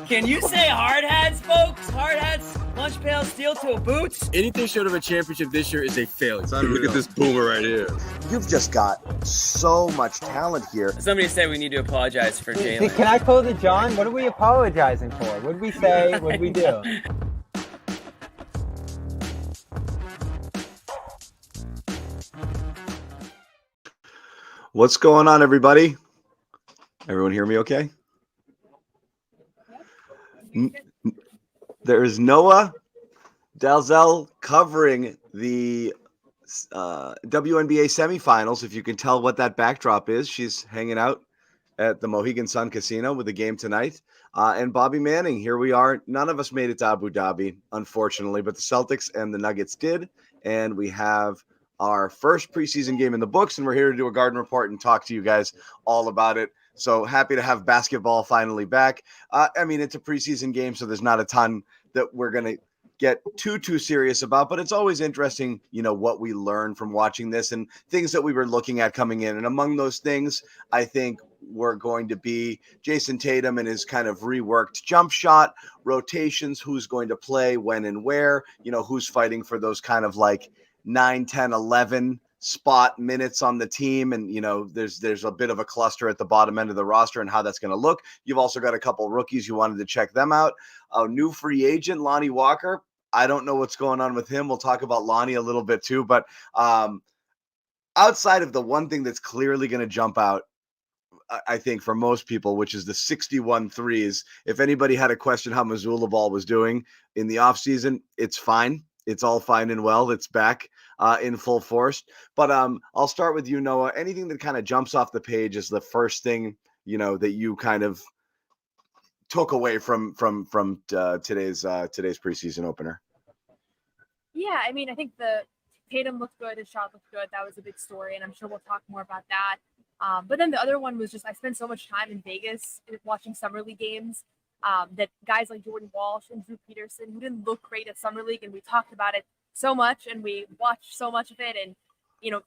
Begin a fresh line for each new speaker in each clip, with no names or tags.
Can you say hard hats, folks? Hard hats, lunch pail, steel toe boots.
Anything short of a championship this year is a failure.
Look at this boomer right here.
You've just got so much talent here.
Somebody said we need to apologize for Jalen.
Can I close it, John? What are we apologizing for? What did we say? What did we do?
What's going on, everybody? Everyone hear me okay? There is Noa Dalzell covering the WNBA semifinals. If you can tell what that backdrop is, she's hanging out at the Mohegan Sun Casino with the game tonight. And Bobby Manning, here we are. None of us made it to Abu Dhabi, unfortunately, but the Celtics and the Nuggets did. And we have our first preseason game in the books, and we're here to do a Garden Report and talk to you guys all about it. So happy to have basketball finally back. It's a preseason game, so there's not a ton that we're going to get too serious about, but it's always interesting, what we learn from watching this and things that we were looking at coming in. And among those things, I think we're going to be Jason Tatum and his kind of reworked jump shot, rotations, who's going to play when and where, who's fighting for those kind of like 9, 10, 11 spot minutes on the team. And, there's a bit of a cluster at the bottom end of the roster and how that's going to look. You've also got a couple rookies. You wanted to check them out. A new free agent, Lonnie Walker. I don't know what's going on with him. We'll talk about Lonnie a little bit too, but outside of the one thing that's clearly going to jump out, I think for most people, which is the 61 threes. If anybody had a question how Missoula Ball was doing in the offseason, it's fine. It's all fine and well. It's back in full force. But I'll start with you, Noah. Anything that kind of jumps off the page is the first thing, that you kind of took away from today's preseason opener.
Yeah, I think the Tatum looked good, his shot looked good. That was a big story, and I'm sure we'll talk more about that. But then the other one was just I spent so much time in Vegas watching Summer League games. That guys like Jordan Walsh and Drew Peterson, who didn't look great at Summer League, and we talked about it so much and we watched so much of it, and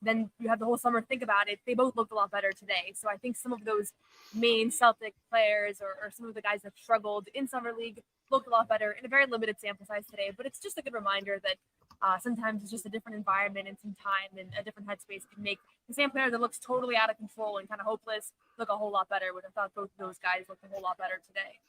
then you have the whole summer to think about it. They both looked a lot better today. So I think some of those main Celtic players or some of the guys that struggled in Summer League looked a lot better in a very limited sample size today. But it's just a good reminder that sometimes it's just a different environment and some time and a different headspace can make the same player that looks totally out of control and kind of hopeless look a whole lot better. Which I thought both of those guys looked a whole lot better today.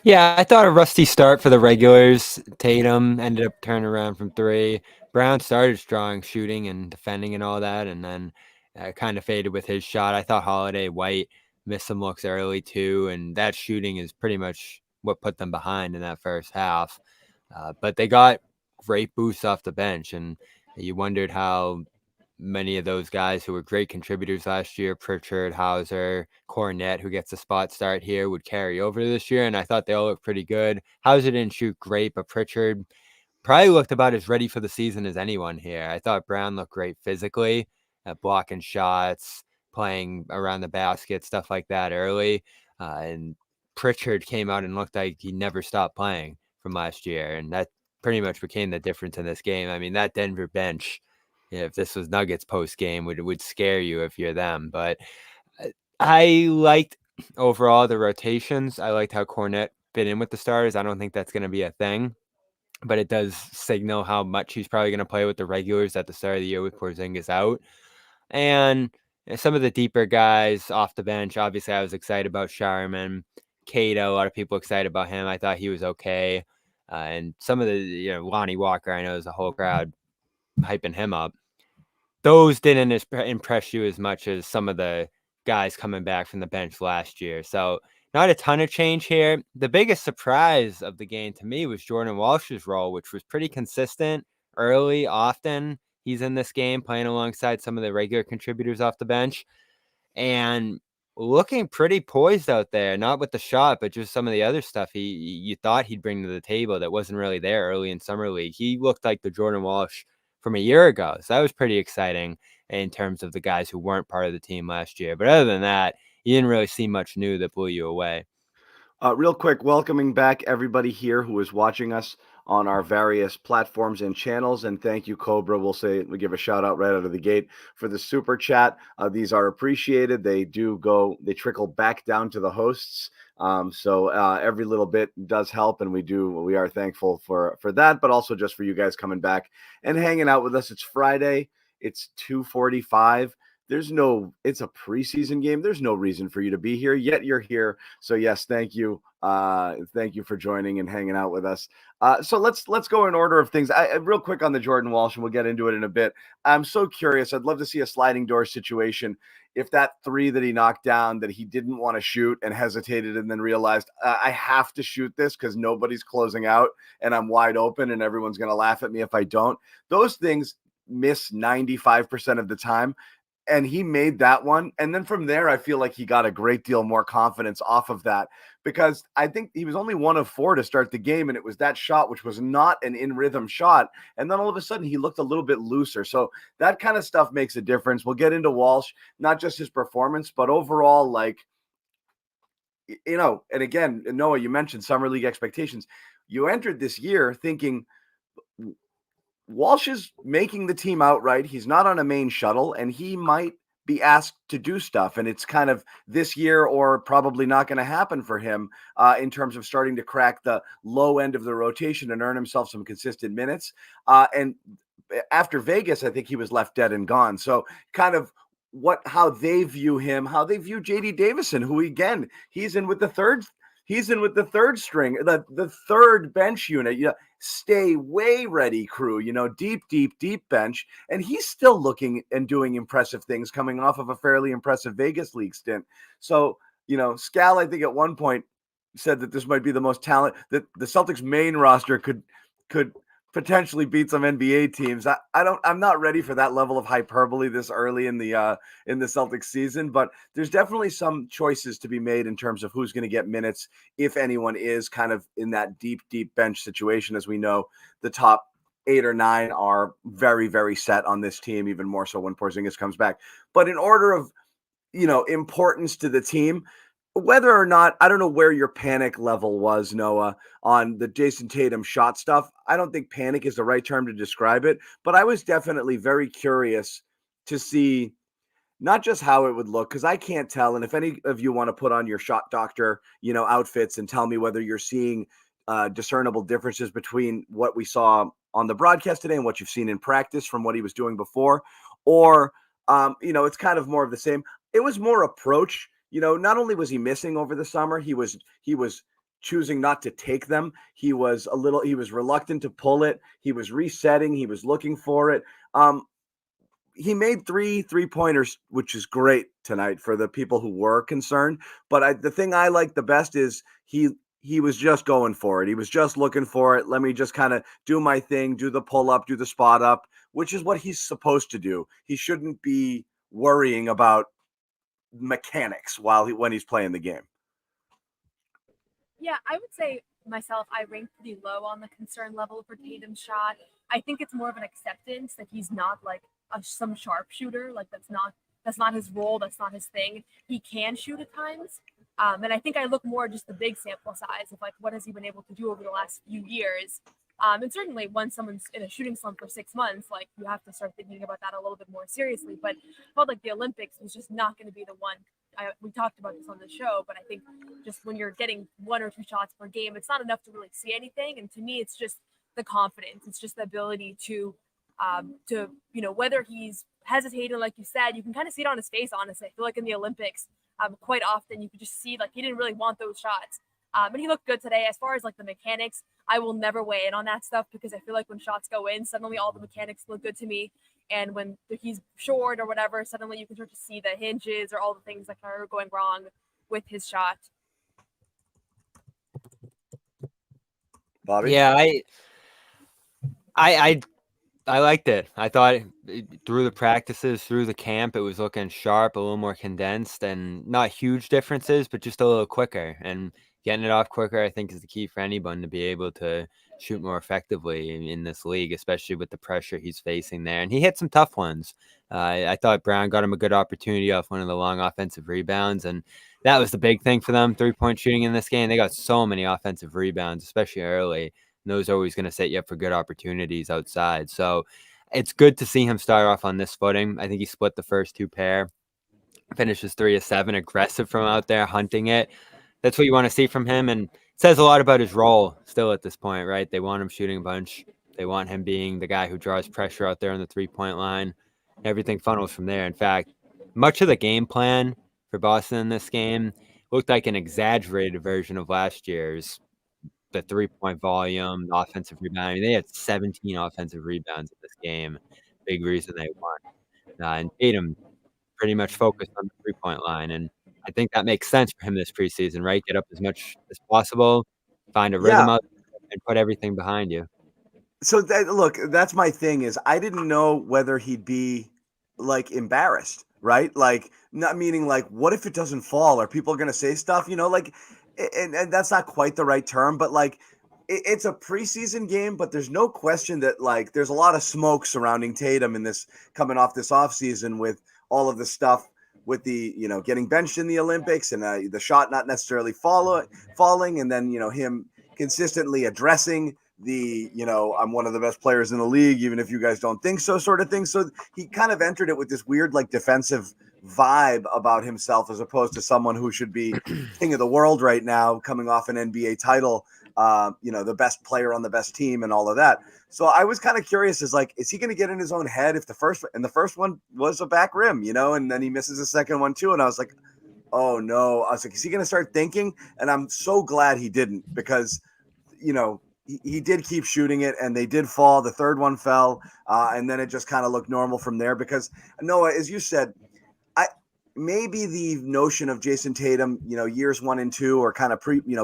Yeah, I thought a rusty start for the regulars. Tatum ended up turning around from 3. Brown started strong shooting and defending and all that, and then kind of faded with his shot. I thought Holiday White missed some looks early too, and that shooting is pretty much what put them behind in that first half. But they got great boosts off the bench, and you wondered how many of those guys who were great contributors last year, Pritchard, Hauser, Cornette, who gets a spot start here, would carry over this year. And I thought they all looked pretty good. Hauser didn't shoot great, but Pritchard probably looked about as ready for the season as anyone here. I thought Brown looked great physically, blocking shots, playing around the basket, stuff like that early. And Pritchard came out and looked like he never stopped playing from last year. And that pretty much became the difference in this game. That Denver bench, if this was Nuggets post game, would scare you if you're them. But I liked overall the rotations. I liked how Cornette fit in with the starters. I don't think that's going to be a thing, but it does signal how much he's probably going to play with the regulars at the start of the year with Porzingis out. And some of the deeper guys off the bench, obviously I was excited about Sharman. Cato, a lot of people excited about him. I thought he was okay. And some of the, Lonnie Walker, I know there's a whole crowd hyping him up. Those didn't impress you as much as some of the guys coming back from the bench last year. So not a ton of change here. The biggest surprise of the game to me was Jordan Walsh's role, which was pretty consistent early, often. He's in this game playing alongside some of the regular contributors off the bench and looking pretty poised out there, not with the shot, but just some of the other stuff you thought he'd bring to the table that wasn't really there early in Summer League. He looked like the Jordan Walsh from a year ago. So that was pretty exciting in terms of the guys who weren't part of the team last year. But other than that, you didn't really see much new that blew you away.
Real quick, welcoming back everybody here who is watching us on our various platforms and channels. And thank you, Cobra. We give a shout out right out of the gate for the super chat. These are appreciated. They trickle back down to the hosts. So every little bit does help, and we are thankful for that, but also just for you guys coming back and hanging out with us. It's Friday. It's 2:45. It's a preseason game. There's no reason for you to be here, yet you're here. So yes, thank you. Thank you for joining and hanging out with us. So let's go in order of things. Real quick on the Jordan Walsh, and we'll get into it in a bit. I'm so curious. I'd love to see a sliding door situation. If that three that he knocked down that he didn't want to shoot and hesitated and then realized I have to shoot this because nobody's closing out and I'm wide open and everyone's going to laugh at me if I don't. Those things miss 95% of the time. And he made that one. And then from there, I feel like he got a great deal more confidence off of that, because I think he was only 1 of 4 to start the game. And it was that shot, which was not an in rhythm shot. And then all of a sudden he looked a little bit looser. So that kind of stuff makes a difference. We'll get into Walsh, not just his performance, but overall, like, and again, Noah, you mentioned summer league expectations. You entered this year thinking Walsh is making the team outright. He's not on a main shuttle, and he might be asked to do stuff. And it's kind of this year or probably not going to happen for him in terms of starting to crack the low end of the rotation and earn himself some consistent minutes. And after Vegas, I think he was left dead and gone. So kind of how they view him, how they view JD Davison, who again, he's in with the third string, the third bench unit, stay way ready crew, deep bench. And he's still looking and doing impressive things coming off of a fairly impressive Vegas league stint. So, Scal, I think at one point said that this might be the most talent that the Celtics main roster could potentially beat some NBA teams. I'm not ready for that level of hyperbole this early in the Celtics season, but there's definitely some choices to be made in terms of who's going to get minutes, if anyone is kind of in that deep bench situation. As we know, the top 8 or 9 are very, very set on this team, even more so when Porzingis comes back. But in order of, importance to the team, whether or not, I don't know where your panic level was, Noah, on the Jason Tatum shot stuff. I don't think panic is the right term to describe it, but I was definitely very curious to see not just how it would look, because I can't tell. And if any of you want to put on your shot doctor, outfits and tell me whether you're seeing discernible differences between what we saw on the broadcast today and what you've seen in practice from what he was doing before, or, it's kind of more of the same. It was more approach. Not only was he missing over the summer, he was choosing not to take them. He was reluctant to pull it. He was resetting. He was looking for it. He made 3 3-pointers, which is great tonight for the people who were concerned. But the thing I like the best is he was just going for it. He was just looking for it. Let me just kind of do my thing, do the pull up, do the spot up, which is what he's supposed to do. He shouldn't be worrying about mechanics when he's playing the game.
Yeah, I would say myself, I ranked pretty low on the concern level for Tatum's shot. I think it's more of an acceptance that he's not like some sharpshooter. Like that's not his role. That's not his thing. He can shoot at times. And I think I look more just the big sample size of like, what has he been able to do over the last few years? And certainly when someone's in a shooting slump for 6 months, like you have to start thinking about that a little bit more seriously. But I felt like the Olympics was just not going to be the one. We talked about this on the show, but I think just when you're getting 1 or 2 shots per game, it's not enough to really see anything. And to me, it's just the confidence. It's just the ability to whether he's hesitating, like you said, you can kind of see it on his face, honestly. I feel like in the Olympics, quite often you could just see like he didn't really want those shots. And he looked good today. As far as like the mechanics, I will never weigh in on that stuff because I feel like when shots go in, suddenly all the mechanics look good to me. And when he's short or whatever, suddenly you can start to see the hinges or all the things that are going wrong with his shot.
Bobby?
Yeah, I liked it. I thought through the practices, through the camp, it was looking sharp, a little more condensed, and not huge differences, but just a little quicker. And getting it off quicker, I think, is the key for anyone to be able to shoot more effectively in this league, especially with the pressure he's facing there. And he hit some tough ones. I thought Brown got him a good opportunity off one of the long offensive rebounds, and that was the big thing for them, 3-point shooting in this game. They got so many offensive rebounds, especially early. And those are always going to set you up for good opportunities outside. So it's good to see him start off on this footing. I think he split the first 2 pair, finishes 3 of 7, aggressive from out there, hunting it. That's what you want to see from him. And it says a lot about his role still at this point, right? They want him shooting a bunch. They want him being the guy who draws pressure out there on the 3-point line. Everything funnels from there. In fact, much of the game plan for Boston in this game looked like an exaggerated version of last year's. The 3-point volume, the offensive rebounding. They had 17 offensive rebounds in this game. Big reason they won. And Tatum pretty much focused on the 3-point line. And I think that makes sense for him this preseason, right? Get up as much as possible, find a rhythm out, and put everything behind you.
So look, that's my thing is I didn't know whether he'd be like embarrassed, right? Like not meaning like, what if it doesn't fall? Are people going to say stuff, like, and that's not quite the right term, but like it's a preseason game, but there's no question that like there's a lot of smoke surrounding Tatum in this coming off this offseason with all of the stuff with the, getting benched in the Olympics and the shot not necessarily falling. And then, him consistently addressing the, I'm one of the best players in the league, even if you guys don't think so sort of thing. So he kind of entered it with this weird, like defensive vibe about himself, as opposed to someone who should be king of the world right now, coming off an NBA title, the best player on the best team and all of that. So I was kind of curious, is he going to get in his own head if the first one was a back rim, and then he misses the second one too. And I was like, oh no, I was like, is he going to start thinking? And I'm so glad he didn't, because, he did keep shooting it and they did fall. The third one fell. And then it just kind of looked normal from there, because Noah, as you said, maybe the notion of Jason Tatum, years 1 and 2, or kind of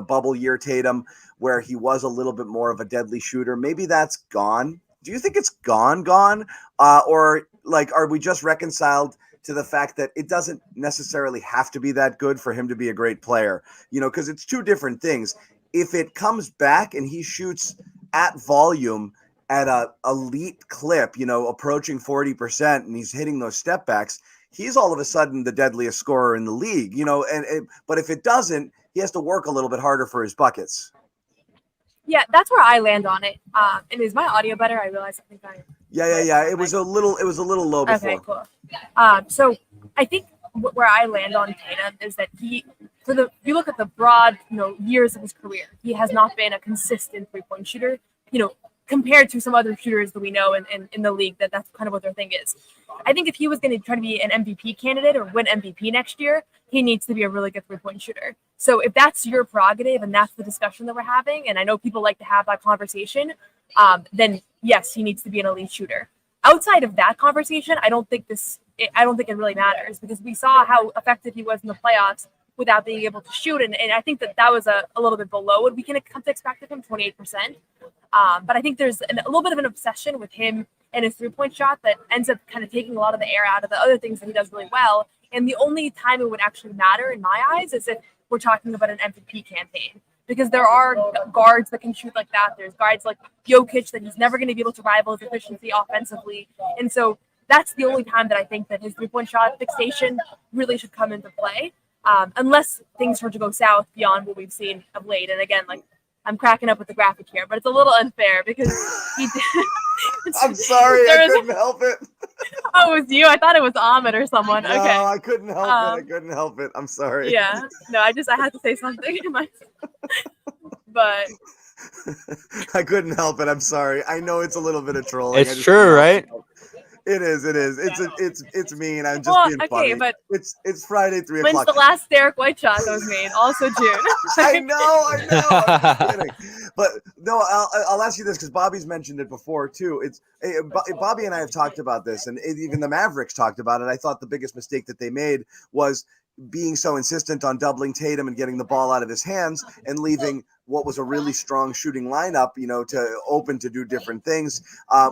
bubble year Tatum, where he was a little bit more of a deadly shooter, maybe that's gone. Do you think it's gone? Or like, are we just reconciled to the fact that it doesn't necessarily have to be that good for him to be a great player? Because it's two different things. If it comes back and he shoots at volume at a elite clip, approaching 40%, and he's hitting those step backs, he's all of a sudden the deadliest scorer in the league, but if it doesn't, he has to work a little bit harder for his buckets.
Yeah, that's where I land on it. And is my audio better? I realized I think
Yeah. It was a little low before.
Okay, cool. So I think where I land on Tatum is that if you look at the broad, years of his career, he has not been a consistent 3-point shooter, compared to some other shooters that we know in the league, that's kind of what their thing is. I think if he was going to try to be an MVP candidate or win MVP next year, he needs to be a really good 3-point shooter. So if that's your prerogative and that's the discussion that we're having, and I know people like to have that conversation, then yes, he needs to be an elite shooter. Outside of that conversation, I don't think it really matters, because we saw how effective he was in the playoffs without being able to shoot. And I think that was a little bit below what we can come to expect of him, 28%. But I think there's a little bit of an obsession with him and his 3-point shot that ends up kind of taking a lot of the air out of the other things that he does really well. And the only time it would actually matter in my eyes is if we're talking about an MVP campaign, because there are guards that can shoot like that. There's guards like Jokic that he's never going to be able to rival his efficiency offensively. And so that's the only time that I think that his 3-point shot fixation really should come into play. Unless things were to go south beyond what we've seen of late. And again, like, I'm cracking up with the graphic here, but it's a little unfair because he did.
I'm sorry, I couldn't help it.
Oh, it was you? I thought it was Ahmed or someone.
No,
okay.
I couldn't help it. I couldn't help it. I'm sorry.
Yeah. No, I had to say something. But
I couldn't help it. I'm sorry. I know it's a little bit of trolling.
It's true, right?
It is. It's mean. I'm just being funny.
But
it's Friday, 3 o'clock.
When's the last Derek White shot that was made? Also June.
I know. I'm just kidding. But no, I'll ask you this, because Bobby's mentioned it before too. Bobby and I have talked about this, and even the Mavericks talked about it. I thought the biggest mistake that they made was being so insistent on doubling Tatum and getting the ball out of his hands and leaving what was a really strong shooting lineup, to open to do different things,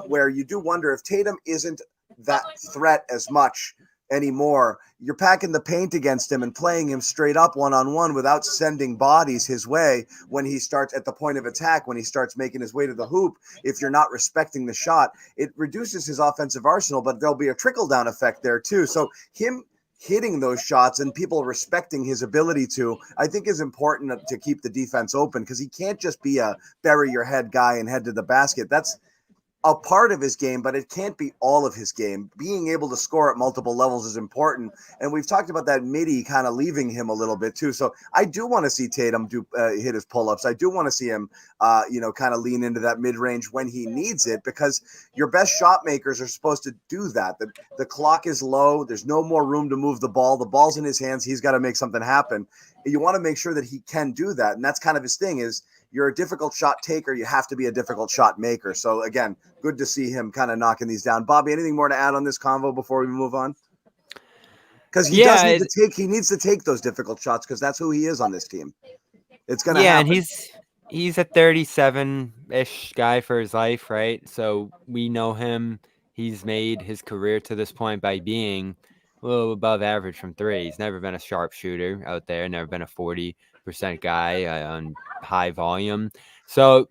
where you do wonder if Tatum isn't that threat as much anymore. You're packing the paint against him and playing him straight up one-on-one without sending bodies his way when he starts at the point of attack, when he starts making his way to the hoop. If you're not respecting the shot, it reduces his offensive arsenal, but there'll be a trickle-down effect there too. So him
hitting those shots and people respecting his ability to, I think is important to keep the defense open, because he can't just be a bury your head guy and head to the basket. That's a part of his game, but it can't be all of his game. Being able to score at multiple levels is important. And we've talked about that midi kind of leaving him a little bit too. So I do want to see Tatum hit his pull-ups. I do want to see him, kind of lean into that mid-range when he needs it, because your best shot makers are supposed to do that. The clock is low. There's no more room to move the ball. The ball's in his hands. He's got to make something happen. You want to make sure that he can do that. And that's kind of his thing is, you're a difficult shot taker. You have to be a difficult shot maker. So again, good to see him kind of knocking these down. Bobby, anything more to add on this convo before we move on? Because he needs to take those difficult shots, because that's who he is on this team. It's going to happen.
And he's a 37-ish guy for his life, right? So we know him. He's made his career to this point by being a little above average from three. He's never been a sharpshooter out there, never been a 40% guy on high volume. So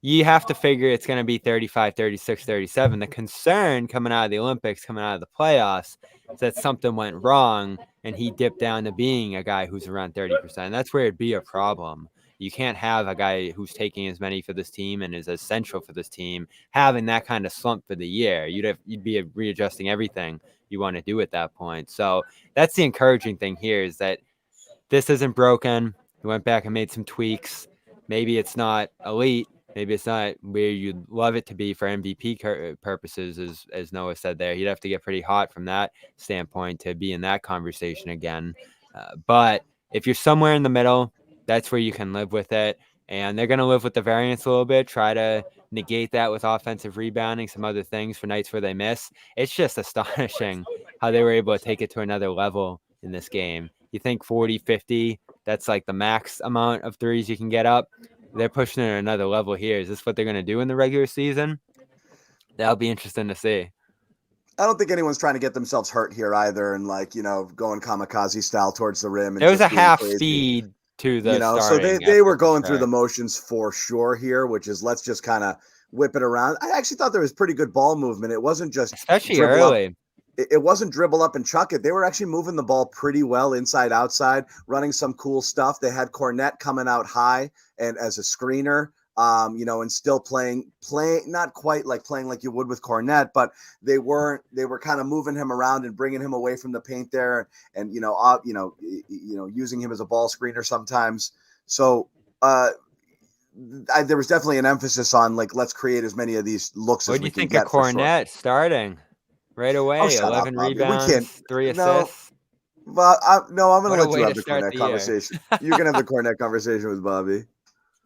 you have to figure it's going to be 35, 36, 37. The concern coming out of the Olympics, coming out of the playoffs, is that something went wrong and he dipped down to being a guy who's around 30%. That's where it'd be a problem. You can't have a guy who's taking as many for this team and is essential for this team having that kind of slump for the year. You'd be readjusting everything you want to do at that point. So that's the encouraging thing here, is that this isn't broken. He went back and made some tweaks. Maybe it's not elite. Maybe it's not where you'd love it to be for MVP purposes, as Noah said there. You'd have to get pretty hot from that standpoint to be in that conversation again. But if you're somewhere in the middle, that's where you can live with it. And they're going to live with the variance a little bit, try to negate that with offensive rebounding, some other things for nights where they miss. It's just astonishing how they were able to take it to another level in this game. You think 40, 50, that's like the max amount of threes you can get up. They're pushing it at another level here. Is this what they're going to do in the regular season? That'll be interesting to see.
I don't think anyone's trying to get themselves hurt here either, and going kamikaze style towards the rim. And
there was a half
crazy.
Speed to the
so they were going through the motions for sure here, which is let's just kind of whip it around. I actually thought there was pretty good ball movement. It wasn't just
especially early.
It wasn't dribble up and chuck it. They were actually moving the ball pretty well inside, outside, running some cool stuff. They had Cornette coming out high and as a screener, and still playing not quite like playing like you would with Cornette, but they were kind of moving him around and bringing him away from the paint there, and using him as a ball screener sometimes. So there was definitely an emphasis on let's create as many of these looks as we can get.
What do you think of Cornette starting? Right away, 11 rebounds, 3 assists.
But I'm going to let you have the Cornette conversation. You can have the Cornette conversation with Bobby.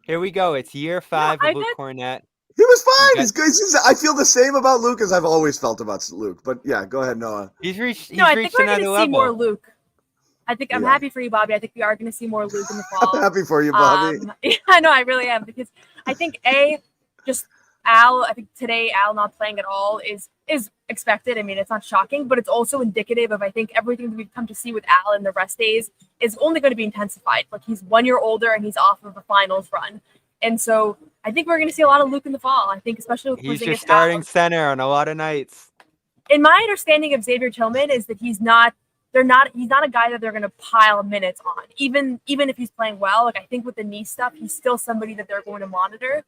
Here we go. It's year 5 of Luke Cornette.
He was fine. He's good. I feel the same about Luke as I've always felt about Luke. But yeah, go ahead, Noah.
He's reached
I think we're going to
level.
see more Luke. I'm happy for you, Bobby. I think we are going to see more Luke in the fall.
I'm happy for you, Bobby.
I know, I really am, because I think Al. I think today Al not playing at all is expected. I mean, it's not shocking, but it's also indicative of, I think, everything that we've come to see with Al in the rest days is only going to be intensified. He's 1 year older and he's off of a finals run. And so I think we're going to see a lot of Luke in the fall. I think especially with
he's your starting center on a lot of nights.
In my understanding of Xavier Tillman is that he's not a guy that they're going to pile minutes on. Even if he's playing well, I think with the knee stuff, he's still somebody that they're going to monitor.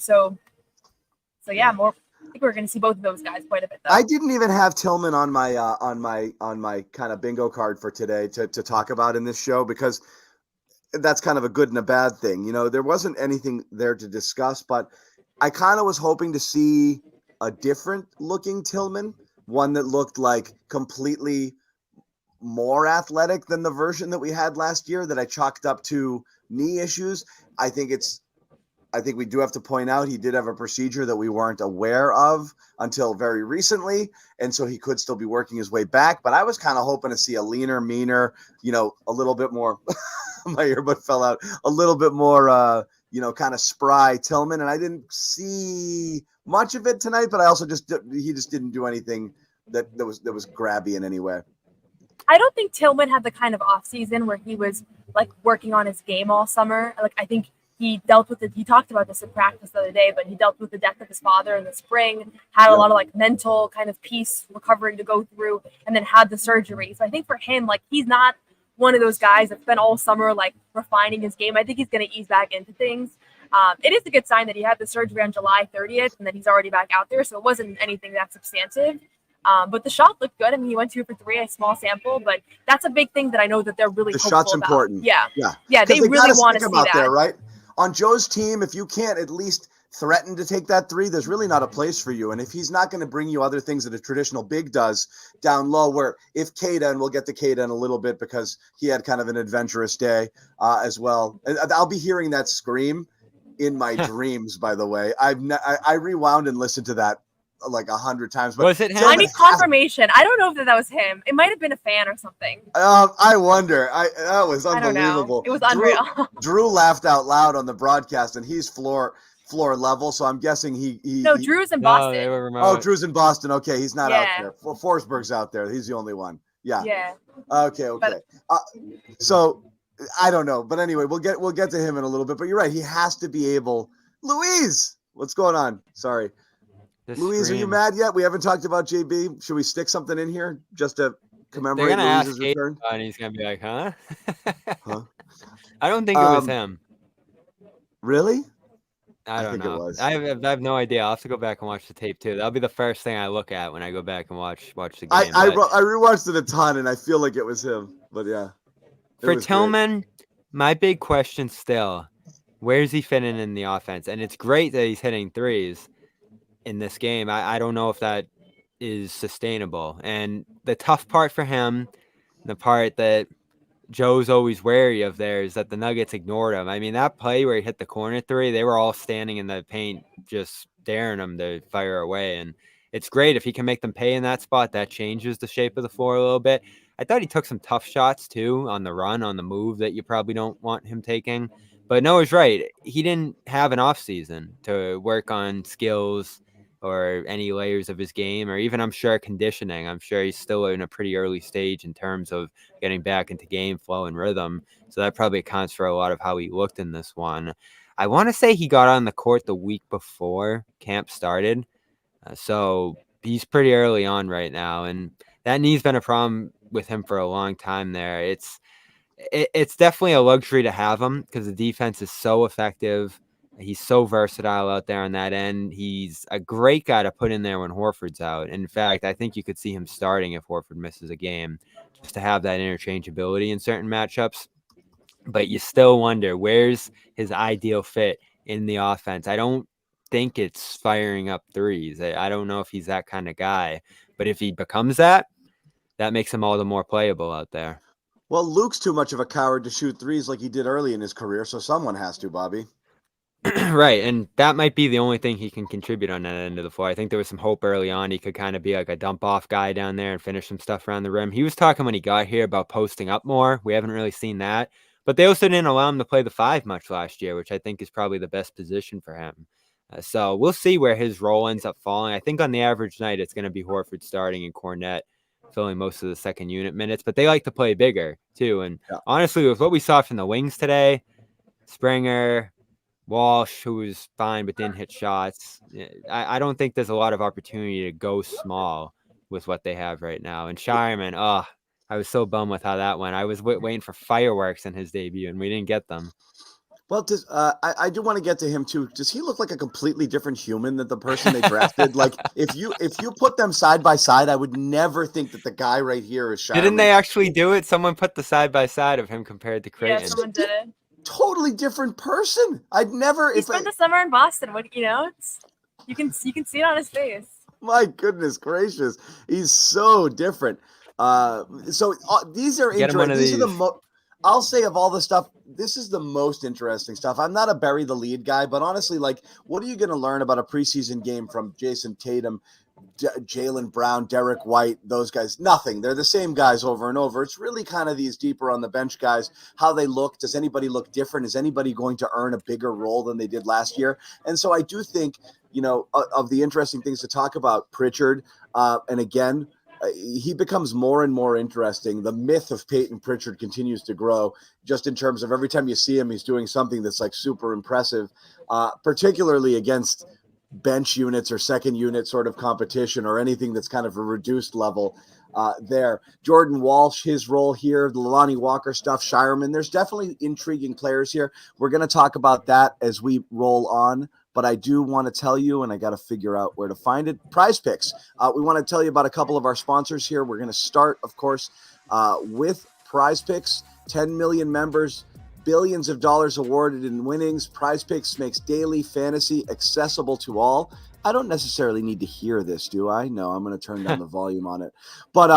So yeah, I think we're going to see both of those guys quite a bit, though.
I didn't even have Tillman on my kind of bingo card for today to talk about in this show, because that's kind of a good and a bad thing. There wasn't anything there to discuss, but I kind of was hoping to see a different looking Tillman, one that looked like completely more athletic than the version that we had last year that I chalked up to knee issues. I think we do have to point out he did have a procedure that we weren't aware of until very recently, and so he could still be working his way back. But I was kind of hoping to see a leaner, meaner, a little bit more – my earbud fell out – a little bit more, kind of spry Tillman, and I didn't see much of it tonight, but I also he just didn't do anything that was grabby in any way.
I don't think Tillman had the kind of off season where he was working on his game all summer. I think he dealt with it. He talked about this in practice the other day, but he dealt with the death of his father in the spring, had a lot of like mental kind of peace recovering to go through, and then had the surgery. So I think for him, like, he's not one of those guys that's been all summer like refining his game. I think he's going to ease back into things. It is a good sign that he had the surgery on July 30th and that he's already back out there. So it wasn't anything that substantive. But the shot looked good. I mean, he went 2 for 3, a small sample, but that's a big thing that I know that they're really hopeful
shot's
about.
important.
Yeah.
Yeah.
They really want to see that.
There, right? On Joe's team, if you can't at least threaten to take that 3, there's really not a place for you. And if he's not going to bring you other things that a traditional big does down low, where if Kata, and we'll get to Kata in a little bit because he had kind of an adventurous day as well. I'll be hearing that scream in my dreams, by the way. I rewound and listened to that like 100 times. But
was it him?
I need confirmation. I don't know if that was him. It might have been a fan or something.
I wonder. That was unbelievable.
It was unreal.
Drew laughed out loud on the broadcast, and he's floor level, so I'm guessing he
Drew's in Boston.
they were remote.
Drew's in Boston. Okay, he's not out there. Forsberg's out there. He's the only one. Yeah. Okay. So I don't know, but anyway, we'll get to him in a little bit. But you're right. He has to be able. Louise, what's going on? Sorry. Louise, are you mad yet? We haven't talked about JB. Should we stick something in here just to commemorate Louise's return?
And he's gonna be like, huh? I don't think it was him.
Really?
I don't know.
It was.
I have no idea. I'll have to go back and watch the tape too. That'll be the first thing I look at when I go back and watch the game.
I rewatched it a ton, and I feel like it was him. But yeah.
For Tillman, my big question still, where's he fitting in the offense? And it's great that he's hitting threes in this game. I don't know if that is sustainable. And the tough part for him, the part that Joe's always wary of there, is that the Nuggets ignored him. I mean, that play where he hit the corner 3, they were all standing in the paint just daring him to fire away. And it's great if he can make them pay in that spot. That changes the shape of the floor a little bit. I thought he took some tough shots too on the run, on the move that you probably don't want him taking. But Noah's right. He didn't have an off season to work on skills or any layers of his game, or even, I'm sure, conditioning. I'm sure he's still in a pretty early stage in terms of getting back into game flow and rhythm. So that probably accounts for a lot of how he looked in this one. I want to say he got on the court the week before camp started. So he's pretty early on right now. And that knee's been a problem with him for a long time there. It's definitely a luxury to have him because the defense is so effective. He's so versatile out there on that end. He's a great guy to put in there when Horford's out. In fact, I think you could see him starting if Horford misses a game, just to have that interchangeability in certain matchups. But you still wonder, where's his ideal fit in the offense? I don't think it's firing up threes. I don't know if he's that kind of guy. But if he becomes that, that makes him all the more playable out there.
Well, Luke's too much of a coward to shoot threes like he did early in his career, so someone has to, Bobby.
Right, and that might be the only thing he can contribute on that end of the floor. I think there was some hope early on he could kind of be like a dump-off guy down there and finish some stuff around the rim. He was talking when he got here about posting up more. We haven't really seen that. But they also didn't allow him to play the 5 much last year, which I think is probably the best position for him. So we'll see where his role ends up falling. I think on the average night, it's going to be Horford starting and Cornette filling most of the second unit minutes. But they like to play bigger, too. And honestly, with what we saw from the wings today, Springer, Walsh, who was fine but didn't hit shots. I don't think there's a lot of opportunity to go small with what they have right now. And Shireman, I was so bummed with how that went. I was waiting for fireworks in his debut, and we didn't get them.
Well, I do want to get to him too. Does he look like a completely different human than the person they drafted? Like if you put them side by side, I would never think that the guy right here is Shireman.
Didn't they actually do it? Someone put the side by side of him compared to Creighton.
Yeah, someone did it.
Totally different person. I'd never.
He spent the summer in Boston. You can see it on his face.
My goodness gracious, he's so different. These are interesting. These are the I'll say of all the stuff, this is the most interesting stuff. I'm not a bury the lead guy, but honestly, like, what are you going to learn about a preseason game from Jason Tatum, Jaylen Brown, Derek White, those guys? Nothing. They're the same guys over and over. It's really kind of these deeper on the bench guys, how they look. Does anybody look different? Is anybody going to earn a bigger role than they did last year? And so I do think, of the interesting things to talk about, Pritchard, and again,
he becomes more and more interesting. The myth of Peyton Pritchard continues to grow, just in terms of every time you see him, he's doing something that's like super impressive, particularly against bench units or second unit sort of competition or anything that's kind of a reduced level there. Jordan Walsh, his role here, the Lonnie Walker stuff, Shireman. There's definitely intriguing players here. We're going to talk about that as we roll on. But I do want to tell you, and I got to figure out where to find it, Prize Picks. We want to tell you about a couple of our sponsors here. We're going to start, of course, with Prize Picks. 10 million members, billions of dollars awarded in winnings. Prize Picks makes daily fantasy accessible to all. I don't necessarily need to hear this, do I? No, I'm going to turn down the volume on it. But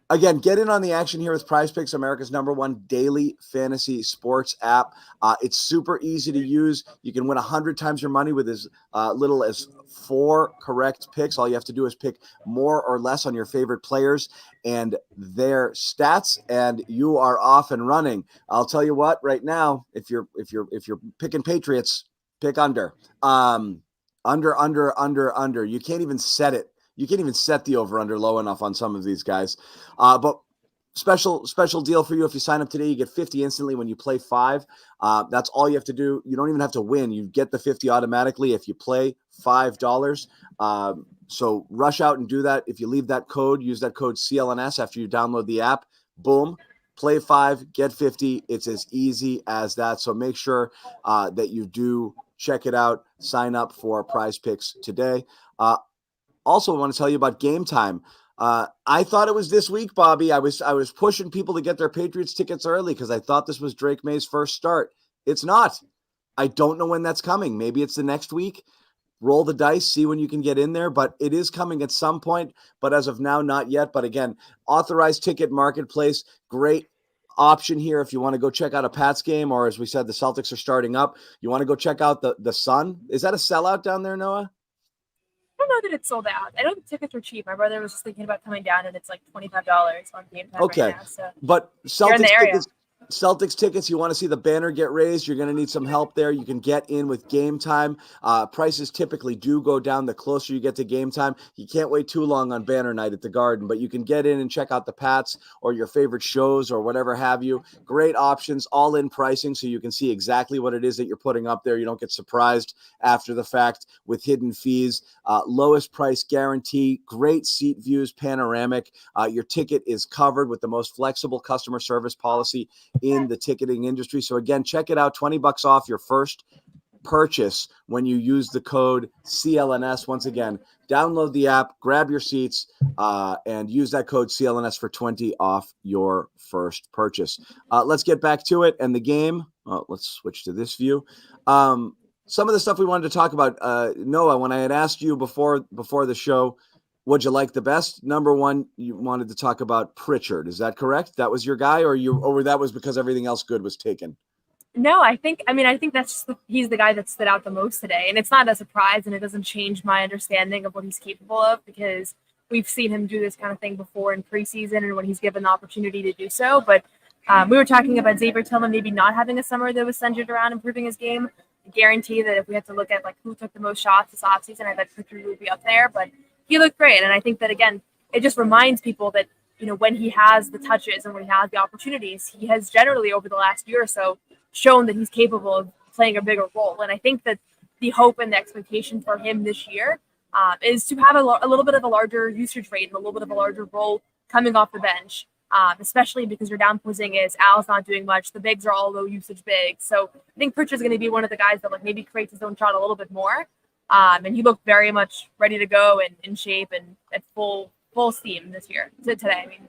again, get in on the action here with Prize Picks, America's #1 daily fantasy sports app. It's super easy to use. You can win 100 times your money with as little as 4 correct picks. All you have to do is pick more or less on your favorite players and their stats, and you are off and running. I'll tell you what, right now, if you're picking Patriots, pick under. Under. You can't even set it. You can't even set the over-under low enough on some of these guys. But special deal for you. If you sign up today, you get 50 instantly when you play 5. That's all you have to do. You don't even have to win. You get the 50 automatically if you play $5. So rush out and do that. If you leave that code, use that code CLNS after you download the app. Boom. Play 5, get 50. It's as easy as that. So make sure that you do check it out. Sign up for Prize Picks today. Also, I want to tell you about Game Time. I thought it was this week, Bobby. I was pushing people to get their Patriots tickets early because I thought this was Drake May's first start. It's not. I don't know when that's coming. Maybe it's the next week. Roll the dice, see when you can get in there, but it is coming at some point. But as of now, not yet. But again, authorized ticket marketplace, great option here if you want to go check out a Pats game, or as we said, the Celtics are starting up. You want to go check out the Sun. Is that a sellout down there, Noah?
I don't know that it's sold out. I know the tickets were cheap. My brother was just thinking about coming down, and it's like $25 on Game Time
okay.
right now. So
but
you're in the area.
Celtics tickets, you want to see the banner get raised, you're going to need some help there. You can get in with Game Time. Prices typically do go down the closer you get to Game Time. You can't wait too long on banner night at the Garden, but you can get in and check out the Pats or your favorite shows or whatever have you. Great options, all in pricing, so you can see exactly what it is that you're putting up there. You don't get surprised after the fact with hidden fees. Lowest price guarantee, great seat views, panoramic. Your ticket is covered with the most flexible customer service policy in the ticketing industry. So again, check it out. $20 off your first purchase when you use the code CLNS. Once again, download the app, grab your seats, and use that code CLNS for 20 off your first purchase. Let's get back to it and the game. Let's switch to this view. Some of the stuff we wanted to talk about, Noah, when I had asked you before the show, what'd you like the best? Number one, you wanted to talk about Pritchard. Is that correct? That was your guy, or that was because everything else good was taken?
No, I think that's he's the guy that stood out the most today. And it's not a surprise, and it doesn't change my understanding of what he's capable of, because we've seen him do this kind of thing before in preseason and when he's given the opportunity to do so. But we were talking about Xavier Tillman maybe not having a summer that was centered around improving his game. I guarantee that if we had to look at like who took the most shots this offseason, I bet Pritchard would be up there. But he looked great. And I think that, again, it just reminds people that, you know, when he has the touches and when he has the opportunities, he has generally over the last year or so shown that he's capable of playing a bigger role. And I think that the hope and the expectation for him this year is to have a little bit of a larger usage rate and a little bit of a larger role coming off the bench, especially because you're down Porzingis, Al's not doing much. The bigs are all low usage bigs. So I think Pritchard's going to be one of the guys that like maybe creates his own shot a little bit more. And he looked very much ready to go and in shape and at full steam today. I mean,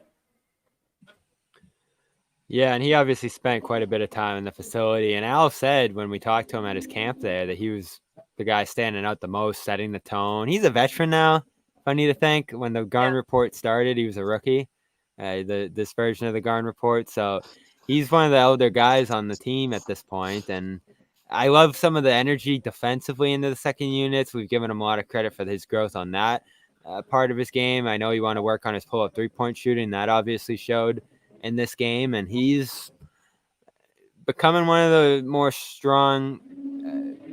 yeah, and he obviously spent quite a bit of time in the facility. And Al said when we talked to him at his camp there that he was the guy standing out the most, setting the tone. He's a veteran now, funny to think. When the Garn Report started, he was a rookie, this version of the Garn Report. So he's one of the elder guys on the team at this point. And I love some of the energy defensively into the second units. We've given him a lot of credit for his growth on that part of his game. I know you want to work on his pull-up three-point shooting. That obviously showed in this game. And he's becoming one of the more strong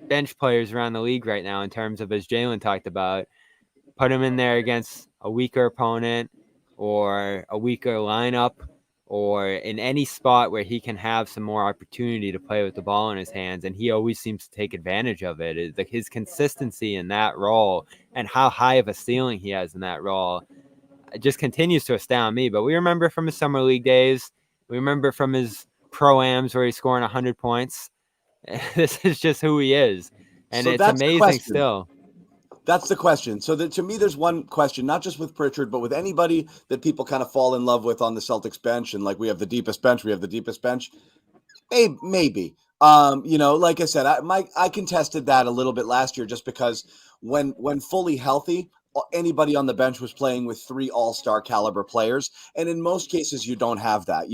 bench players around the league right now in terms of, as Jalen talked about, put him in there against a weaker opponent, or a weaker lineup or in any spot where he can have some more opportunity to play with the ball in his hands, and he always seems to take advantage of it. His consistency in that role and how high of a ceiling he has in that role just continues to astound me. But we remember from his summer league days, we remember from his pro-ams where he's scoring 100 points. This is just who he is, and
So
it's
that's the
amazing
question.
still.
That's the question. So to me, there's one question, not just with Pritchard, but with anybody that people kind of fall in love with on the Celtics bench. And like, we have the deepest bench. Maybe. Like I said, I contested that a little bit last year, just because when fully healthy, anybody on the bench was playing with 3 all-star caliber players. And in most cases, you don't have that,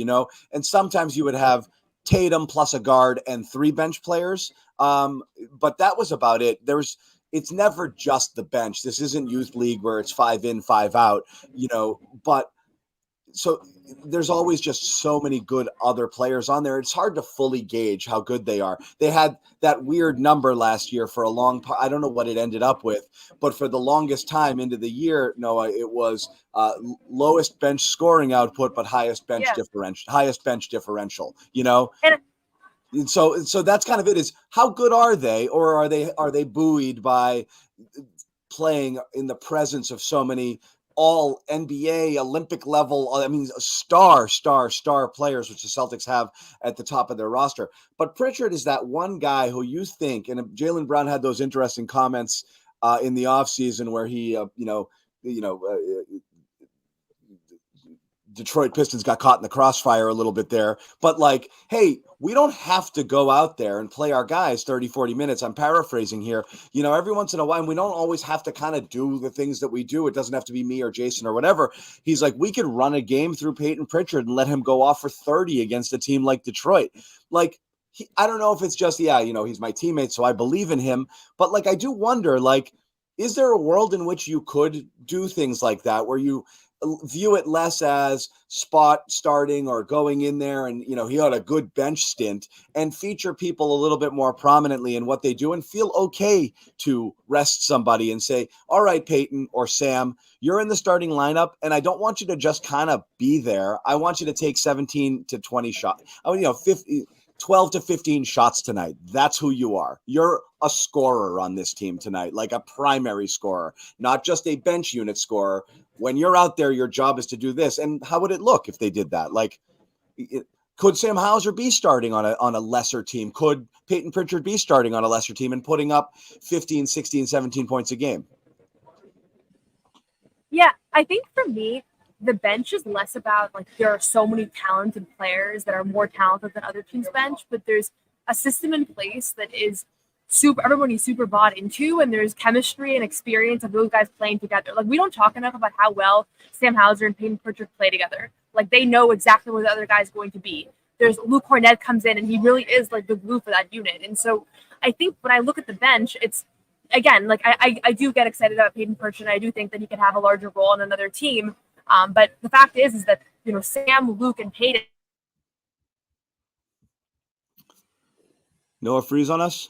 and sometimes you would have Tatum plus a guard and 3 bench players. But that was about it. It's never just the bench. This isn't youth league where it's 5 in, 5 out, but so there's always just so many good other players on there. It's hard to fully gauge how good they are. They had that weird number last year for a long part. I don't know what it ended up with, but for the longest time into the year, Noah, it was lowest bench scoring output, but highest bench differential, And so that's kind of it, is how good are they, or are they buoyed by playing in the presence of so many all NBA, Olympic level, star players, which the Celtics have at the top of their roster. But Pritchard is that one guy who you think, and Jaylen Brown had those interesting comments in the offseason where he, Detroit Pistons got caught in the crossfire a little bit there, but like, hey, we don't have to go out there and play our guys 30, 40 minutes. I'm paraphrasing here, every once in a while, and we don't always have to kind of do the things that we do. It doesn't have to be me or Jason or whatever. He's like, we could run a game through Peyton Pritchard and let him go off for 30 against a team like Detroit. Like, I don't know if it's just, he's my teammate, so I believe in him. But like, I do wonder, like, is there a world in which you could do things like that, where you view it less as spot starting or going in there and, he had a good bench stint, and feature people a little bit more prominently in what they do, and feel okay to rest somebody and say, all right, Peyton or Sam, you're in the starting lineup, and I don't want you to just kind of be there. I want you to take 17 to 20 shots. 12 to 15 shots tonight. That's who you are. You're a scorer on this team tonight, like a primary scorer, not just a bench unit scorer. When you're out there, your job is to do this. And how would it look if they did that? Like, could Sam Hauser be starting on a lesser team? Could Peyton Pritchard be starting on a lesser team and putting up 15, 16, 17 points a game?
Yeah, I think for me, the bench is less about, like, there are so many talented players that are more talented than other teams' bench, but there's a system in place that is everybody's super bought into, and there's chemistry and experience of those guys playing together. Like, we don't talk enough about how well Sam Hauser and Peyton Pritchard play together. Like, they know exactly where the other guy's going to be. There's Luke Cornett comes in, and he really is like the glue for that unit. And so I think when I look at the bench, it's, again, like, I do get excited about Peyton Pritchard, and I do think that he could have a larger role on another team. But the fact is that, Sam, Luke, and Peyton.
Noah, freeze on us?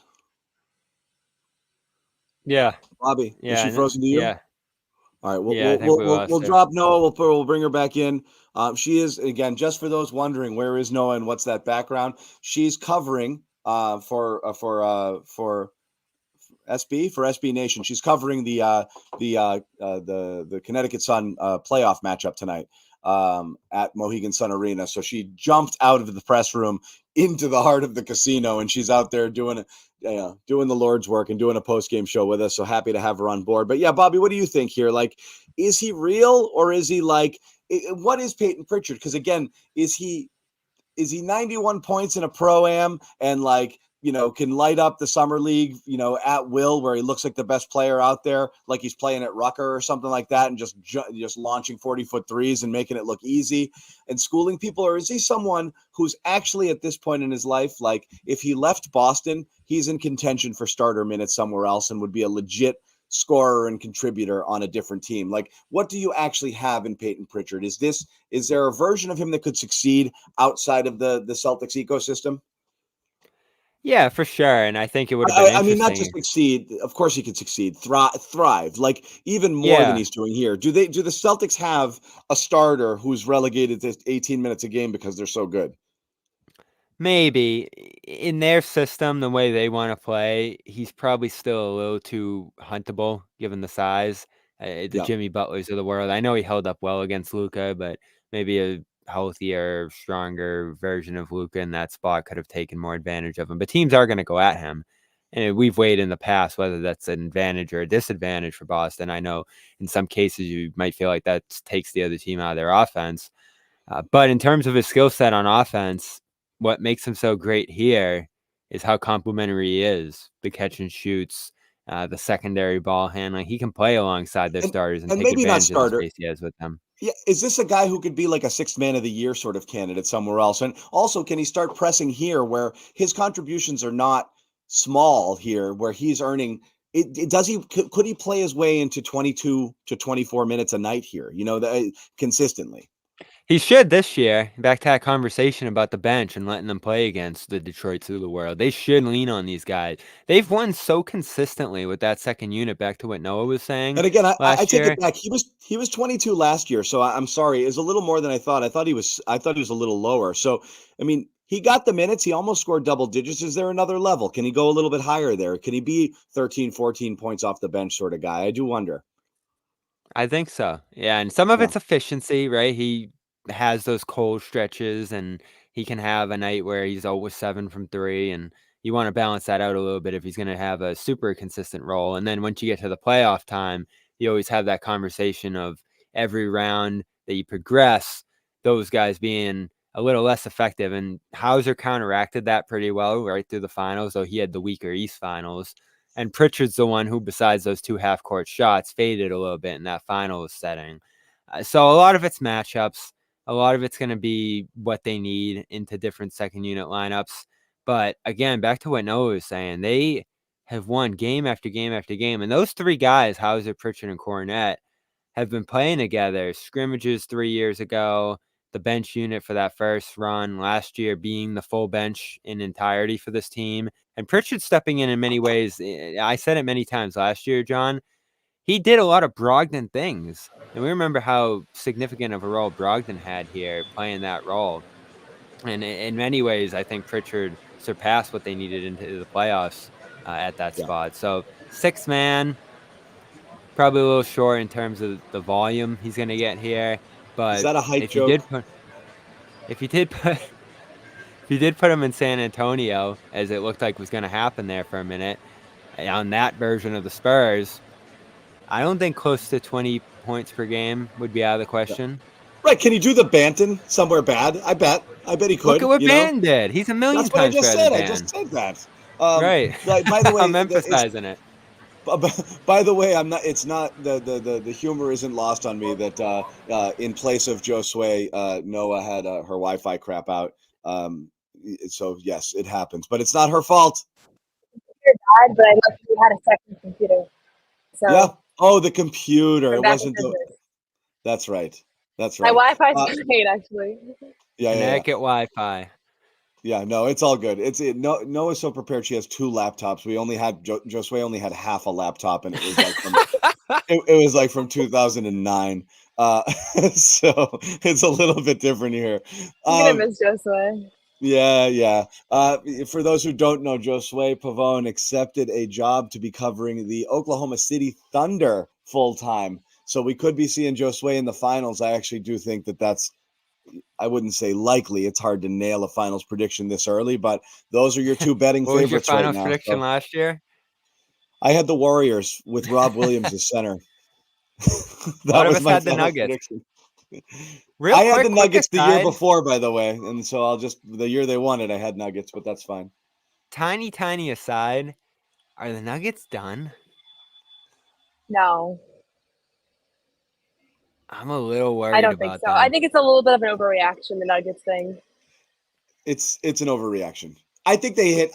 Yeah.
Bobby,
Yeah,
is she frozen to you?
Yeah.
All right, we'll
her.
drop Noah. We'll bring her back in. She is, again, just for those wondering, where is Noah and what's that background? She's covering for SB Nation. She's covering the Connecticut Sun playoff matchup tonight at Mohegan Sun Arena. So she jumped out of the press room into the heart of the casino, and she's out there doing the Lord's work and doing a post-game show with us. So happy to have her on board. But yeah, Bobby, what do you think here? Like, is he real, or is he like, what is Peyton Pritchard? Because again, is he 91 points in a pro-am and like, can light up the summer league, at will, where he looks like the best player out there, like he's playing at Rucker or something like that, and just launching 40-foot threes and making it look easy and schooling people? Or is he someone who's actually at this point in his life, like, if he left Boston, he's in contention for starter minutes somewhere else and would be a legit scorer and contributor on a different team? Like, what do you actually have in Peyton Pritchard? Is there a version of him that could succeed outside of the Celtics ecosystem?
Yeah, for sure. And I think it would have been
I mean, not just
interesting.
succeed. Of course, he could succeed. Thrive. Like even more than
Yeah,
he's doing here. Do the Celtics have a starter who's relegated to 18 minutes a game because they're so good?
maybe in their system, the way they want to play, he's probably still a little too huntable given the size. The
Yeah.
Jimmy Butlers of the world. I know he held up well against Luka, but maybe a healthier, stronger version of Luka in that spot could have taken more advantage of him. But teams are going to go at him. And we've weighed in the past whether that's an advantage or a disadvantage for Boston. I know in some cases you might feel like that takes the other team out of their offense. But in terms of his skill set on offense, what makes him so great here is how complimentary he is. The catch and shoots, the secondary ball handling. He can play alongside their
And
starters and
and
take
maybe not
advantage of the
starter.
space he has with them.
Yeah, is this a guy who could be like a sixth man of the year sort of candidate somewhere else? And also, can he start pressing here where his contributions are not small here, where he's earning does he could he play his way into 22 to 24 minutes a night here, consistently?
He should this year. Back to that conversation about the bench and letting them play against the Detroits of the world. They should lean on these guys. They've won so consistently with that second unit. Back to what Noah was saying
And again, I
last
take it
year.
back. He was 22 last year, so I'm sorry. It was a little more than I thought. I thought he was a little lower. So I mean, he got the minutes. He almost scored double digits. Is there another level? Can he go a little bit higher there? Can he be 13, 14 points off the bench sort of guy? I do wonder.
I think so. Yeah, and some of
Yeah.
it's efficiency, right? He has those cold stretches and he can have a night where he's always 7 from 3, and you wanna balance that out a little bit if he's gonna have a super consistent role, and then once you get to the playoff time, you always have that conversation of every round that you progress, those guys being a little less effective, and Hauser counteracted that pretty well right through the finals, though he had the weaker East finals. And Pritchard's the one who, besides those 2 half-court shots, faded a little bit in that finals setting. So a lot of it's matchups. A lot of it's gonna be what they need into different second unit lineups. But again, back to what Noah was saying, they have won game after game after game. And those 3 guys, Hauser, Pritchard, and Cornette, have been playing together. Scrimmages 3 years ago, the bench unit for that first run, last year being the full bench in entirety for this team. And Pritchard stepping in many ways. I said it many times last year, John. He did a lot of Brogdon things. And we remember how significant of a role Brogdon had here playing that role. And in many ways, I think Pritchard surpassed what they needed into the playoffs at that
Yeah.
spot. So 6 man, probably a little short in terms of the volume he's going to get here.
Is
But
that a hype
if you
joke?
did put him in San Antonio, as it looked like was going to happen there for a minute, on that version of the Spurs, I don't think close to 20 points per game would be out of the question.
Right. Can he do the Banton somewhere bad? I bet he could.
Look at what Ban did. He's a million
That's what I
times
just
better
said.
than
I
Ban.
just said that.
Right.
By the way,
I'm emphasizing it.
by the way, I'm not. It's not the humor isn't lost on me that in place of Josue, Noah had her Wi-Fi crap out. So yes, it happens, but it's not her fault.
Died, but I luckily had a second computer. So
Yeah. Oh, the computer.
we're
It
back
wasn't
in
the.
business.
That's right. That's
My
right.
Wi-Fi is great, actually.
Yeah.
Connecticut Wi-Fi.
Yeah, no, it's all good. Noah's so prepared. She has 2 laptops. We only had Josue only had half a laptop, and it was like it was like from 2009. So it's a little bit different here.
I'm gonna miss Josue.
Yeah. For those who don't know, Josue Pavone accepted a job to be covering the Oklahoma City Thunder full time. So we could be seeing Josue in the finals. I actually do think that's. I wouldn't say likely. It's hard to nail a finals prediction this early, but those are your 2 betting
What was your
favorites right
finals
now.
prediction
So
last year?
I had the Warriors with Rob Williams as center.
A lot of us
my
had the
finals
Nuggets.
prediction.
Real
I had
quick,
the Nuggets the year
aside,
before, by the way, and so the year they won it, I had Nuggets, but that's fine.
tiny aside. Are the Nuggets done?
No,
I'm a little worried
I don't think
about
so.
them.
I think it's a little bit of an overreaction, the Nuggets thing.
It's an overreaction. I think they hit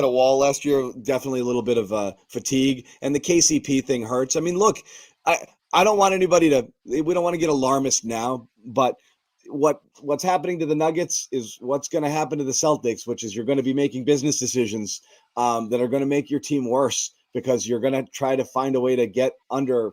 a wall last year. Definitely a little bit of fatigue, and the KCP thing hurts. I mean, look, I don't want anybody to. We don't want to get alarmist now, but
what's happening to the Nuggets is what's going to happen to the Celtics, which is you're going to be making business decisions that are going to make your team worse because you're going to try to find a way to get under,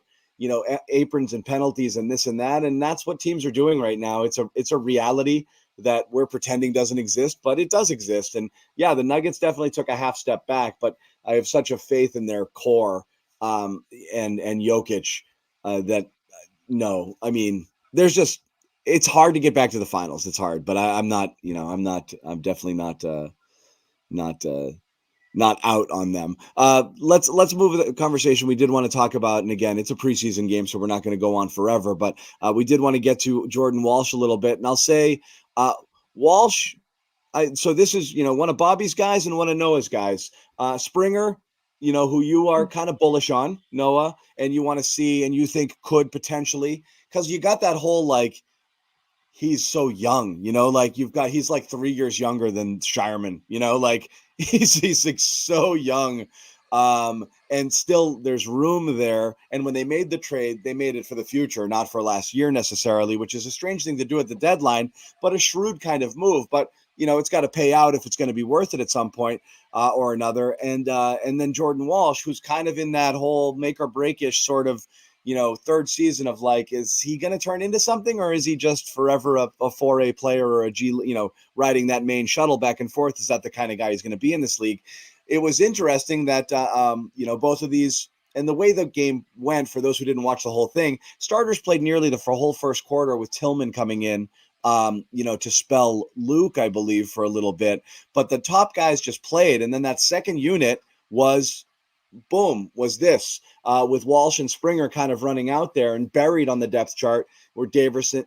aprons and penalties and this and that. And that's what teams are doing right now. It's a reality that we're pretending doesn't exist, but it does exist. And yeah, the Nuggets definitely took a half step back, but I have such a faith in their core and Jokic that no, I mean, it's hard to get back to the finals. It's hard, but I'm definitely not out on them. Let's move the conversation. We did want to talk about, and again, it's a preseason game, so we're not going to go on forever, but we did want to get to Jordan Walsh a little bit. And I'll say, Walsh, so this is, one of Bobby's guys and one of Noah's guys. Springer, who you are kind of bullish on, Noah, and you want to see and you think could potentially, because you got that whole he's so young, he's like 3 years younger than Shireman, he's like so young. And still there's room there. And when they made the trade, they made it for the future, not for last year necessarily, which is a strange thing to do at the deadline, but a shrewd kind of move. But it's got to pay out if it's going to be worth it at some point or another. And then Jordan Walsh, who's kind of in that whole make or breakish sort of, third season of is he going to turn into something, or is he just forever a 4A player or a G, riding that main shuttle back and forth? Is that the kind of guy he's going to be in this league? It was interesting that, both of these, and the way the game went, for those who didn't watch the whole thing, starters played nearly the whole first quarter with Tillman coming in, to spell Luke, I believe, for a little bit. But the top guys just played. And then that second unit was this, with Walsh and Springer kind of running out there, and buried on the depth chart were Davison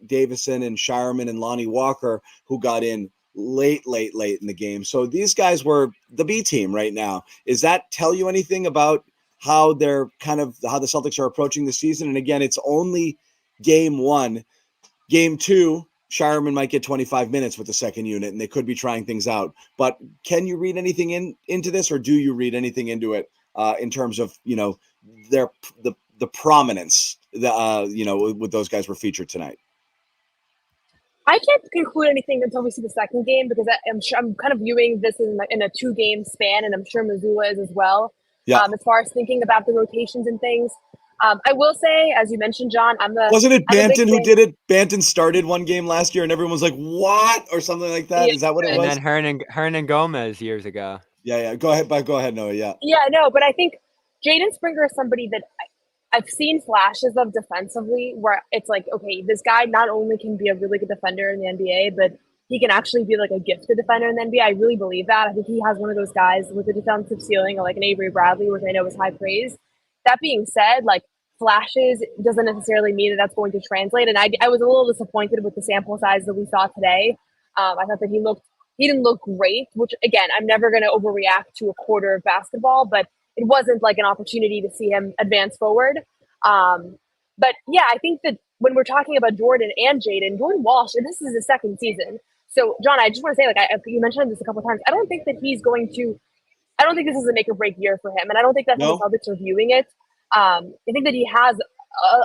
and Shireman and Lonnie Walker, who got in late in the game. So these guys were the B team right now. Does that tell you anything about how the Celtics are approaching the season? And again, it's only game one. Game two, Shireman might get 25 minutes with the second unit, and they could be trying things out. But can you read anything into this, or do you read anything into it in terms of the prominence that with those guys were featured tonight?
I can't conclude anything until we see the second game, because I'm kind of viewing this in a 2-game span, and I'm sure Missoula is as well.
Yeah.
As far as thinking about the rotations and things, I will say, as you mentioned, John,
wasn't it Banton who did it? Banton started one game last year, and everyone was like, "What?" or something like that. Yeah. Is that what it was?
And then Hernan Gomez years ago.
Yeah. Go ahead, Noah. Yeah.
Yeah, no, but I think Jaden Springer is somebody that I've seen flashes of defensively, where it's like, okay, this guy not only can be a really good defender in the NBA, but he can actually be like a gifted defender in the NBA. I really believe that. I think he has one of those guys with a defensive ceiling, like an Avery Bradley, which I know is high praise. That being said, flashes doesn't necessarily mean that that's going to translate. And I was a little disappointed with the sample size that we saw today. I thought that he didn't look great, which again, I'm never going to overreact to a quarter of basketball, but it wasn't like an opportunity to see him advance forward. But yeah, I think that when we're talking about Jordan and Jordan Walsh, and this is his second season. So John, I just want to say, you mentioned this a couple of times. I don't think this is a make or break year for him. And I don't think that's how the Celtics are viewing it. I think that he has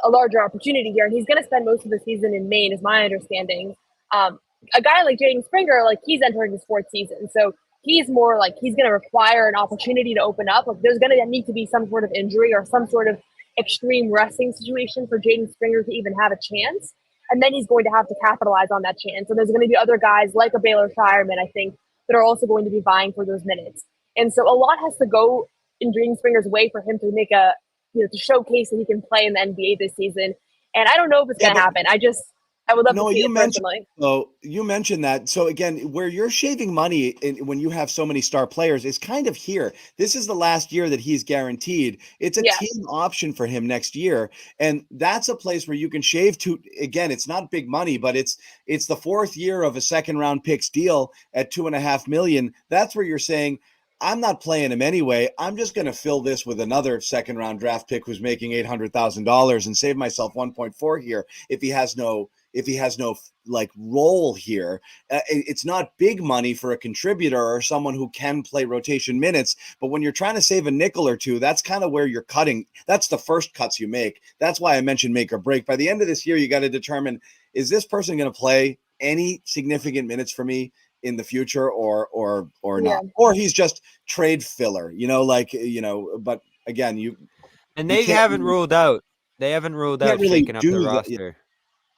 a larger opportunity here, and he's going to spend most of the season in Maine, is my understanding. A guy like Jaden Springer, he's entering his fourth season. So he's more he's going to require an opportunity to open up. There's going to need to be some sort of injury or some sort of extreme resting situation for Jaden Springer to even have a chance. And then he's going to have to capitalize on that chance. And there's going to be other guys like a Baylor Shireman, I think, that are also going to be vying for those minutes. And so a lot has to go in Jaden Springer's way for him to make to showcase that he can play in the NBA this season. And I don't know if it's going to happen. I would love to see it personally.
You mentioned that. So again, where you're shaving money when you have so many star players is kind of here. This is the last year that he's guaranteed. It's a team option for him next year. And that's a place where you can shave to, again, it's not big money, but it's the fourth year of a second round picks deal at $2.5 million. That's where you're saying, I'm not playing him anyway. I'm just going to fill this with another second round draft pick who's making $800,000 and save myself 1.4 here. If he has no role here, it's not big money for a contributor or someone who can play rotation minutes. But when you're trying to save a nickel or two, that's kind of where you're cutting. That's the first cuts you make. That's why I mentioned make or break. By the end of this year, you got to determine, is this person going to play
any significant minutes for me in the future or
Yeah.
not. Or he's just trade filler, but again,
And
you
they
can't
haven't
really,
ruled out. They haven't ruled
can't
out
really
shaking up the
do that.
roster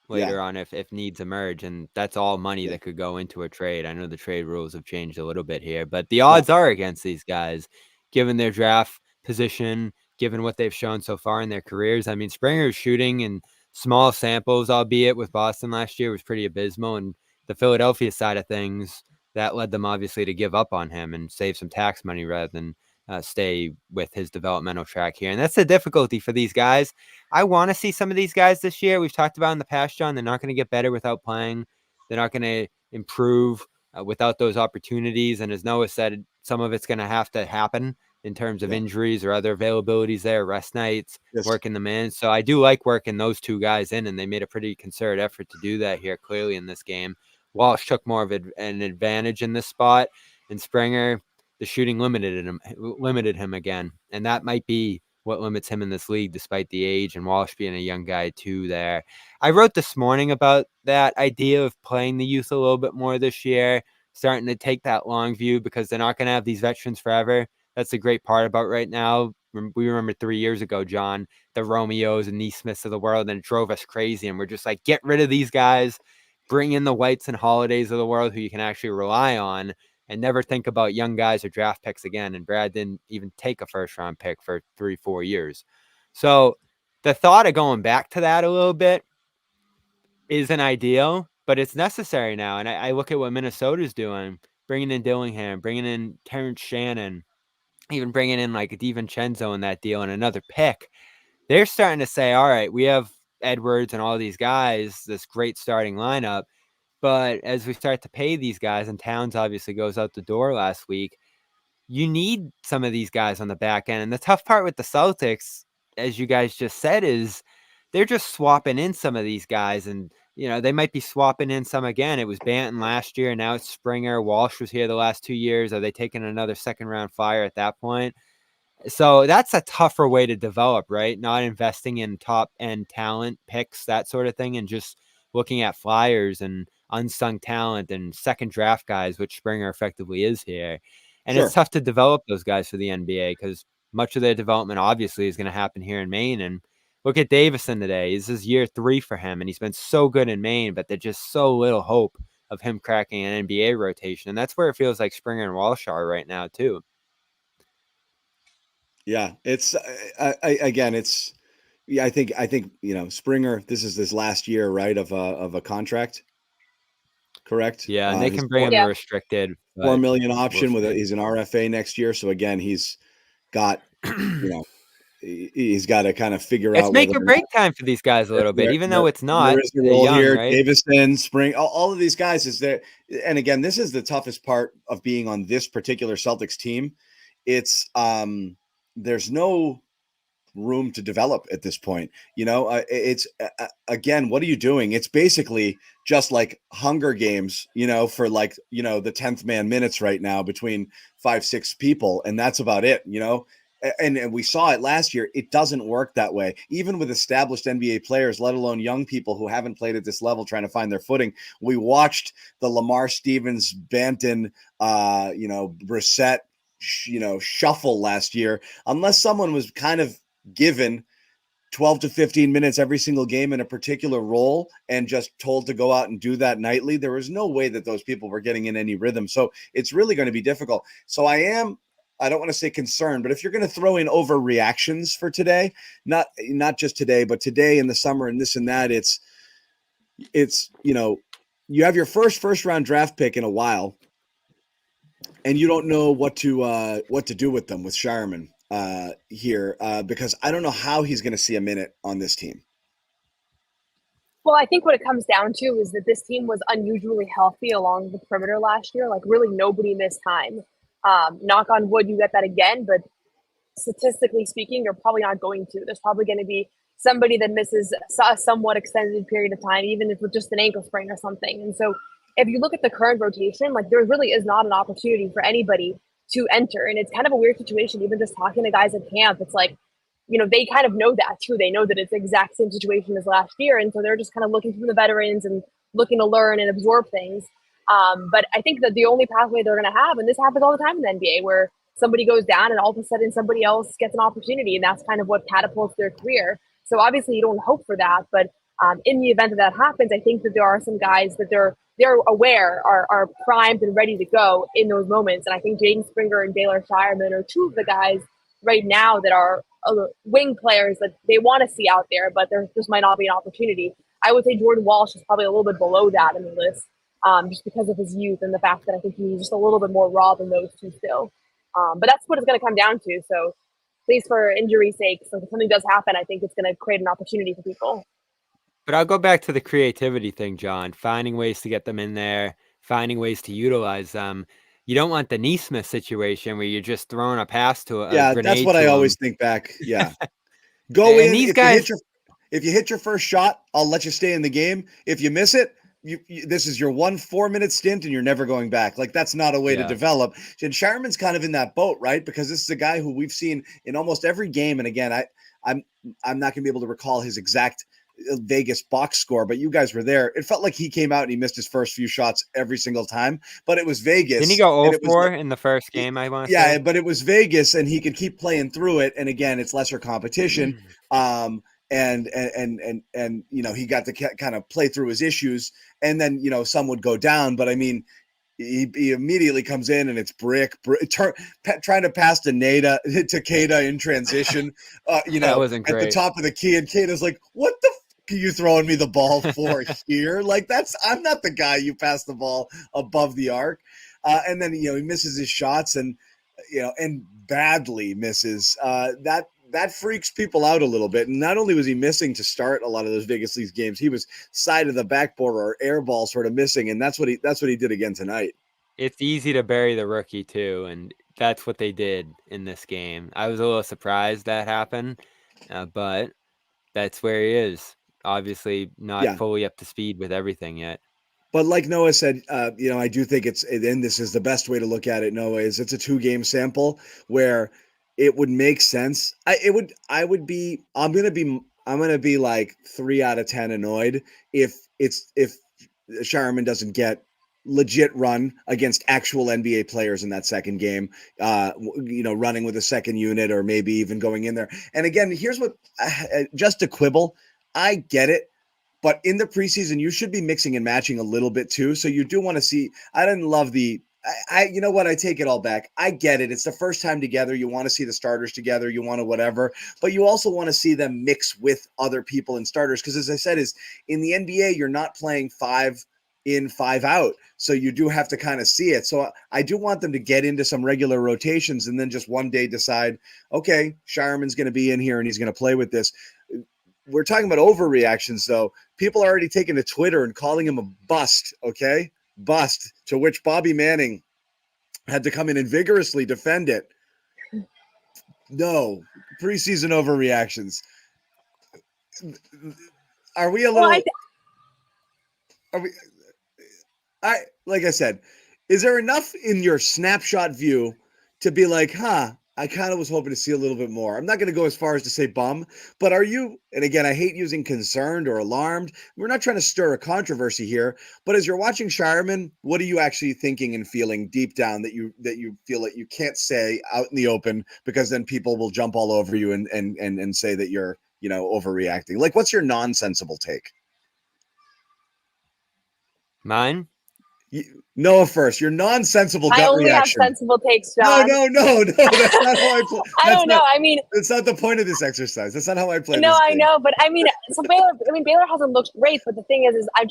Yeah.
later on if needs emerge, and that's all money
Yeah.
that could go into a trade. I know the trade rules have changed a little bit here, but the
Yeah.
odds are against these guys, given their draft position, given what they've shown so far in their careers. I mean, Springer's shooting in small samples, albeit with Boston last year, was pretty abysmal, and the Philadelphia side of things, that led them obviously to give up on him and save some tax money rather than stay with his developmental track here. And that's the difficulty for these guys. I want to see some of these guys this year. We've talked about in the past, John, they're not going to get better without playing. They're not going to improve without those opportunities. And as Noah said, some of it's going to have to happen in terms of injuries or other availabilities there, rest nights, working them in. So I do like working those two guys in, and they made a pretty concerted effort to do that here clearly in this game. Walsh took more of an advantage in this spot, and Springer, the shooting limited him again. And that might be what limits him in this league, despite the age and Walsh being a young guy too there. I wrote this morning about that idea of playing the youth a little bit more this year, starting to take that long view because they're not going to have these veterans forever. That's the great part about right now. We remember 3 years ago, John, the Romeos and Neesmiths of the world, and it drove us crazy. And we're just like, get rid of these guys, bring in the Whites and Holidays of the world who you can actually rely on, and never think about young guys or draft picks again. And Brad didn't even take a first-round pick for 3-4 years. So the thought of going back to that a little bit isn't ideal, but it's necessary now. And I look at what Minnesota's doing, bringing in Dillingham, bringing in Terrence Shannon, even bringing in like DiVincenzo in that deal and another pick. They're starting to say, all right, we have Edwards and all these guys, this great starting lineup. But as we start to pay these guys, and Towns obviously goes out the door last week, you need some of these guys on the back end. And the tough part with the Celtics, as you guys just said, is they're just swapping in some of these guys. And, they might be swapping in some again. It was Banton last year. Now it's Springer. Walsh was here the last 2 years. Are they taking another second-round flyer at that point? So that's a tougher way to develop, right? Not investing in top-end talent, picks, that sort of thing, and just looking at flyers and unsung talent and second draft guys, which Springer effectively is here. And it's tough to develop those guys for the NBA because much of their development obviously is going to happen here in Maine. And look at Davison today. This is year 3 for him, and he's been so good in Maine, but there's just so little hope of him cracking an NBA rotation. And that's where it feels like Springer and Walsh are right now too.
Yeah, it's I think Springer, this is his last year, right, of a contract, correct?
Yeah, and they can bring him to restricted
$4 million option he's an RFA next year. So again, he's got he's got to kind of figure out.
It's make or break time for these guys a little bit, even though it's not.
There is a role
young,
here.
Right?
Davison, Spring, all of these guys is there. And again, this is the toughest part of being on this particular Celtics team. It's there's no room to develop at this point. It's again, what are you doing? It's basically just like Hunger Games, for like, the 10th man minutes right now between 5-6 people. And that's about it, and we saw it last year. It doesn't work that way, even with established NBA players, let alone young people who haven't played at this level trying to find their footing. We watched the Lamar Stevens, Banton, Brissett, shuffle last year, unless someone was kind of given 12 to 15 minutes every single game in a particular role and just told to go out and do that nightly. There was no way that those people were getting in any rhythm. So it's really going to be difficult. So I don't want to say concerned, but if you're going to throw in overreactions for today, not just today, but today in the summer and this and that, it's you have your first round draft pick in a while, and you don't know what to do with them with Shireman here because I don't know how he's going to see a minute on this team.
Well, I think what it comes down to is that this team was unusually healthy along the perimeter last year. Like really nobody missed time. Knock on wood, you get that again, but statistically speaking, you're probably not going to. There's probably going to be somebody that misses a somewhat extended period of time, even if it's just an ankle sprain or something. And so if you look at the current rotation, like there really is not an opportunity for anybody to enter. And it's kind of a weird situation, even just talking to guys at camp. It's like, they kind of know that too. They know that it's the exact same situation as last year. And so they're just kind of looking from the veterans and looking to learn and absorb things. But I think that the only pathway they're going to have, and this happens all the time in the NBA, where somebody goes down and all of a sudden somebody else gets an opportunity, and that's kind of what catapults their career. So obviously you don't hope for that, but in the event that happens, I think that there are some guys that they're aware are primed and ready to go in those moments. And I think Jaden Springer and Baylor Shireman are two of the guys right now that are wing players that they want to see out there, but there just might not be an opportunity. I would say Jordan Walsh is probably a little bit below that in the list, just because of his youth and the fact that I think he's just a little bit more raw than those two still. But that's what it's going to come down to. So, at least for injury's sake, so if something does happen, I think it's going to create an opportunity for people.
But I'll go back to the creativity thing, John. Finding ways to get them in there, finding ways to utilize them. You don't want the Neesmith situation where you're just throwing a pass to a
Yeah,
grenade.
that's what I always think back. Yeah, go
And
in.
these
If
guys,
if you hit your first shot, I'll let you stay in the game. If you miss it, this is your 4-minute stint and you're never going back. Like, that's not a way to develop. And Shireman's kind of in that boat, right? Because this is a guy who we've seen in almost every game. And again, I'm not gonna be able to recall his exact Vegas box score, but you guys were there. It felt like he came out and he missed his first few shots every single time, but it was Vegas.
Didn't he go 0-4 in the first game? I want to say.
But it was Vegas and he could keep playing through it. And again, it's lesser competition. And he got to kind of play through his issues, and then some would go down, but I mean, he immediately comes in and it's trying to pass to Keita in transition.
That wasn't great.
At the top of the key, and Keita's like, "What the f- are you throwing me the ball for here? Like, I'm not the guy you pass the ball above the arc." And then he misses his shots and badly misses. That freaks people out a little bit. And not only was he missing to start a lot of those Vegas Leagues games, he was side of the backboard or air ball sort of missing. And that's what he did again tonight.
It's easy to bury the rookie too. And that's what they did in this game. I was a little surprised that happened, but that's where he is. Obviously not fully up to speed with everything yet.
But like Noah said, I do think and this is the best way to look at it, Noah, is it's a 2-game sample where it would make sense. I'm going to be like 3 out of 10 annoyed if Shireman doesn't get legit run against actual NBA players in that second game, running with a second unit or maybe even going in there. And again, here's what, just to quibble, I get it. But in the preseason, you should be mixing and matching a little bit too. So you do want to see, I didn't love you know what? I take it all back. I get it. It's the first time together. You want to see the starters together. You want to whatever, but you also want to see them mix with other people and starters. Because as I said, is in the NBA, you're not playing 5 in, 5 out. So you do have to kind of see it. So I do want them to get into some regular rotations and then just one day decide, okay, Shireman's going to be in here and he's going to play with this. We're talking about overreactions though. People are already taking to Twitter and calling him a bust. Okay. Bust, to which Bobby Manning had to come in and vigorously defend it. No, preseason overreactions. Are we a little? Like I said, is there enough in your snapshot view to be like, I kind of was hoping to see a little bit more. I'm not going to go as far as to say bum, but are you, and again, I hate using concerned or alarmed. We're not trying to stir a controversy here, but as you're watching Shireman, what are you actually thinking and feeling deep down that you feel that you can't say out in the open because then people will jump all over you and say that you're, overreacting? Like, what's your nonsensible take?
Mine?
Noah first. Your nonsensible gut reaction.
I only have sensible takes, John.
No. That's not how I play.
I don't know. I mean,
it's not the point of this exercise. That's not how I play.
No, I know, but I mean, so Baylor hasn't looked great, but the thing is I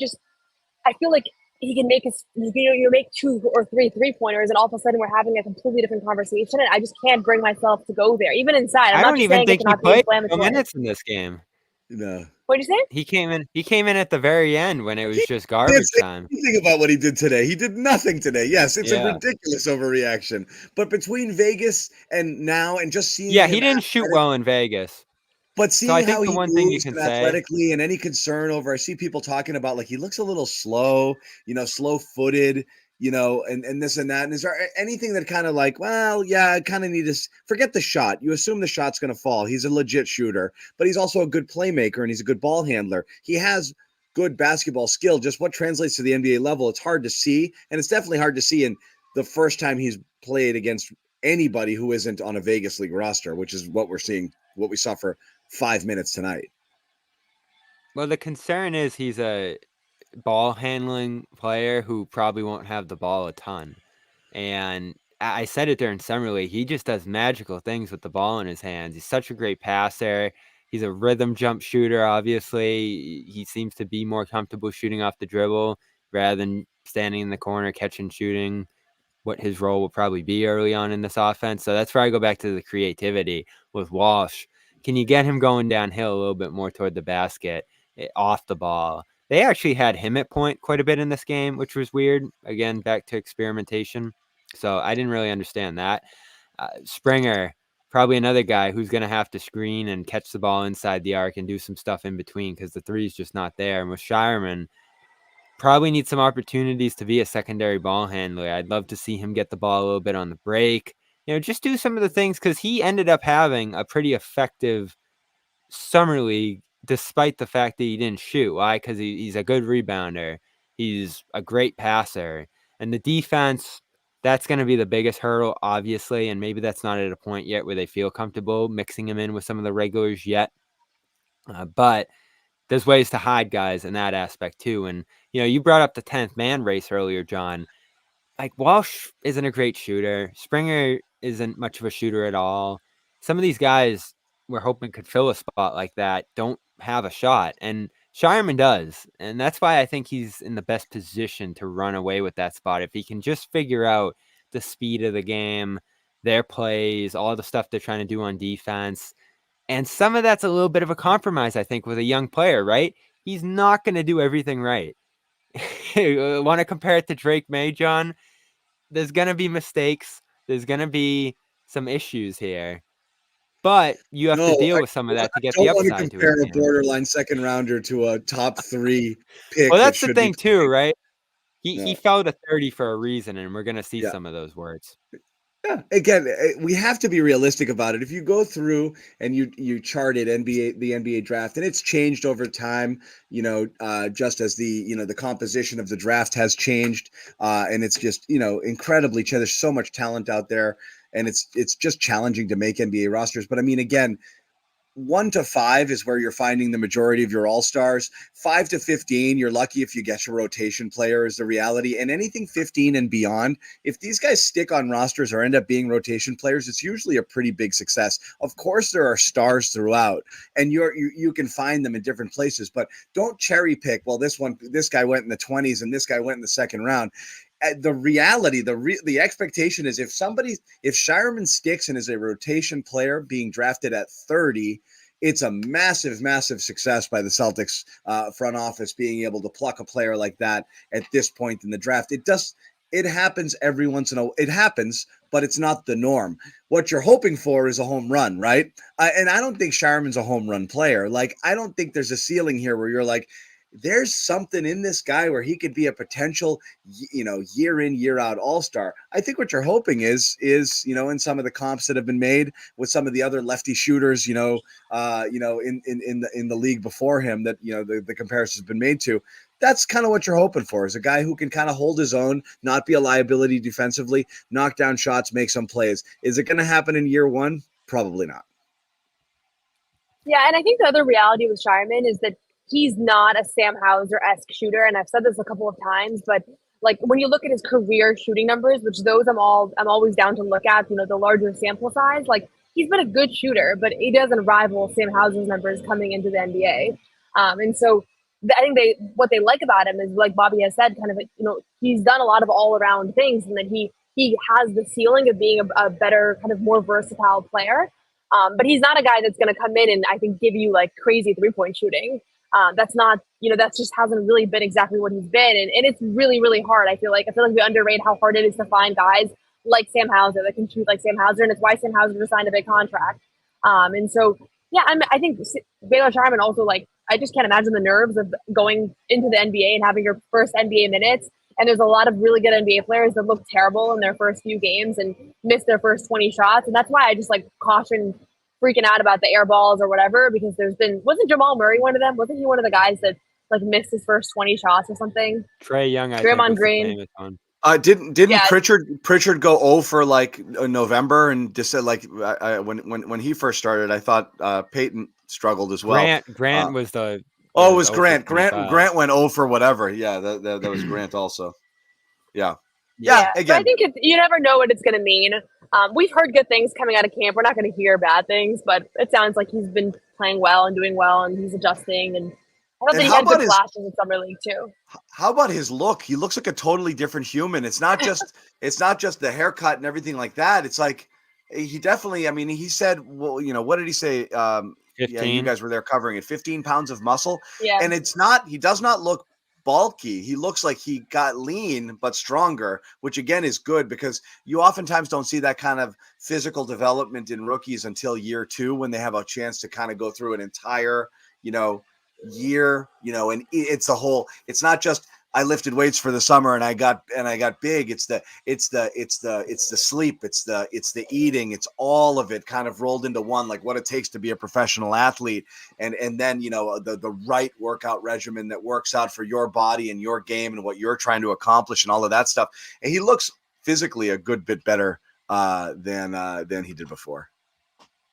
feel like he can make you make 2 or 3 3-pointers, and all of a sudden we're having a completely different conversation, and I just can't bring myself to go there, even inside.
I don't even think he played minutes in this game.
No.
What did you say?
He came in at the very end when it was just garbage time.
Think about what he did today. He did nothing today. Yes, it's a ridiculous overreaction. But between Vegas and now, and just seeing,
he didn't shoot well in Vegas.
But seeing how he moves athletically and any concern over, I see people talking about like he looks a little slow, slow-footed. And this and that. And is there anything that kind of like, well, yeah, I kind of need to forget the shot. You assume the shot's going to fall. He's a legit shooter, but he's also a good playmaker and he's a good ball handler. He has
good basketball skill. Just what translates to the NBA level, it's hard to see. And it's definitely hard to see in the first time he's played against anybody who isn't on a Vegas League roster, which is what we're seeing, what we saw for 5 minutes tonight.
Well, the concern is he's a ball handling player who probably won't have the ball a ton. And I said it during Summer League, he just does magical things with the ball in his hands. He's such a great passer. He's a rhythm jump shooter, obviously. He seems to be more comfortable shooting off the dribble rather than standing in the corner, catching, shooting, what his role will probably be early on in this offense. So that's where I go back to the creativity with Walsh. Can you get him going downhill a little bit more toward the basket, off the ball? They actually had him at point quite a bit in this game, which was weird. Again, back to experimentation. So I didn't really understand that. Springer, probably another guy who's going to have to screen and catch the ball inside the arc and do some stuff in between because the three is just not there. And with Shireman, probably needs some opportunities to be a secondary ball handler. I'd love to see him get the ball a little bit on the break. Just do some of the things because he ended up having a pretty effective Summer League despite the fact that he didn't shoot. Why? Because he's a good rebounder. He's a great passer. And the defense, that's going to be the biggest hurdle, obviously. And maybe that's not at a point yet where they feel comfortable mixing him in with some of the regulars yet. But there's ways to hide guys in that aspect too. And, you brought up the 10th man race earlier, John. Like Walsh isn't a great shooter. Springer isn't much of a shooter at all. Some of these guys we're hoping could fill a spot like that don't have a shot. And Shireman does. And that's why I think he's in the best position to run away with that spot. If he can just figure out the speed of the game, their plays, all the stuff they're trying to do on defense. And some of that's a little bit of a compromise, I think, with a young player, right? He's not going to do everything right. Want to compare it to Drake May, John? There's going to be mistakes. There's going to be some issues here. But you have to deal with some of that to get the upside to it.
I don't want to compare a borderline second rounder to a top 3 pick.
Well, that's the thing too, right? He fell to 30 for a reason, and we're going to see some of those words.
Yeah. Again, we have to be realistic about it. If you go through and you charted the NBA draft, and it's changed over time, just as the composition of the draft has changed, and it's just incredibly. There's so much talent out there, and it's just challenging to make NBA rosters. But I mean, again, 1 to 5 is where you're finding the majority of your all-stars. 5 to 15, you're lucky if you get your rotation player is the reality. And anything 15 and beyond, if these guys stick on rosters or end up being rotation players, it's usually a pretty big success. Of course, there are stars throughout, and you can find them in different places, but don't cherry pick. Well, this guy went in the 20s and this guy went in the second round. The reality, the expectation is if Shireman sticks and is a rotation player being drafted at 30, it's a massive, massive success by the Celtics front office being able to pluck a player like that at this point in the draft. It happens every once in a while. It happens, but it's not the norm. What you're hoping for is a home run, right? And I don't think Shireman's a home run player. Like, I don't think there's a ceiling here where you're like, there's something in this guy where he could be a potential, year in, year out all-star. I think what you're hoping is, in some of the comps that have been made with some of the other lefty shooters, in the league before him that, the comparison has been made to. That's kind of what you're hoping for, is a guy who can kind of hold his own, not be a liability defensively, knock down shots, make some plays. Is it going to happen in year 1? Probably not.
Yeah, and I think the other reality with Shireman is that he's not a Sam Hauser-esque shooter, and I've said this a couple of times, but like when you look at his career shooting numbers, which those I'm always down to look at, the larger sample size, like he's been a good shooter, but he doesn't rival Sam Hauser's numbers coming into the NBA. And so I think what they like about him is, like Bobby has said, kind of, he's done a lot of all around things, and that he has the ceiling of being a better, kind of more versatile player. But he's not a guy that's going to come in and I think give you like crazy 3-point shooting. That's not, that just hasn't really been exactly what he's been. And it's really, really hard. I feel like we underrate how hard it is to find guys like Sam Hauser that can shoot like Sam Hauser. And it's why Sam Hauser just signed a big contract. And so, yeah, I think Baylor Shireman also, like, I just can't imagine the nerves of going into the NBA and having your first NBA minutes. And there's a lot of really good NBA players that look terrible in their first few games and miss their first 20 shots. And that's why I just like caution freaking out about the air balls or whatever, because wasn't Jamal Murray one of them? Wasn't he one of the guys that
like missed his first 20 shots or something.
Trey Young, I think,
Draymond
was the
Green.
famous one.
Didn't
Yeah.
Pritchard go 0 for like November and just said like when he first started, I thought Peyton struggled as well.
Grant was the.
Oh, it was
0 for
Grant.
25.
Grant went 0 for whatever. Yeah, that was Grant also. Yeah.
But I
Again,
think you never know what it's going to mean. We've heard good things coming out of camp. We're not going to hear bad things, but it sounds like he's been playing well and doing well, and he's adjusting. And I thought that he had good flashes in summer league too.
How about his look? He looks like a totally different human. It's not just the haircut and everything like that. It's like he definitely. I mean, he said, well, what did he say?
15.
Yeah, you guys were there covering it. 15 pounds of muscle.
Yeah,
and it's not. He does not look bulky. He looks like he got lean but stronger, which again is good because you oftentimes don't see that kind of physical development in rookies until year 2 when they have a chance to kind of go through an entire, year, and it's not just I lifted weights for the summer and I got big. It's the sleep, it's the eating, it's all of it kind of rolled into one, like what it takes to be a professional athlete. And then, the right workout regimen that works out for your body and your game and what you're trying to accomplish and all of that stuff. And he looks physically a good bit better than he did before.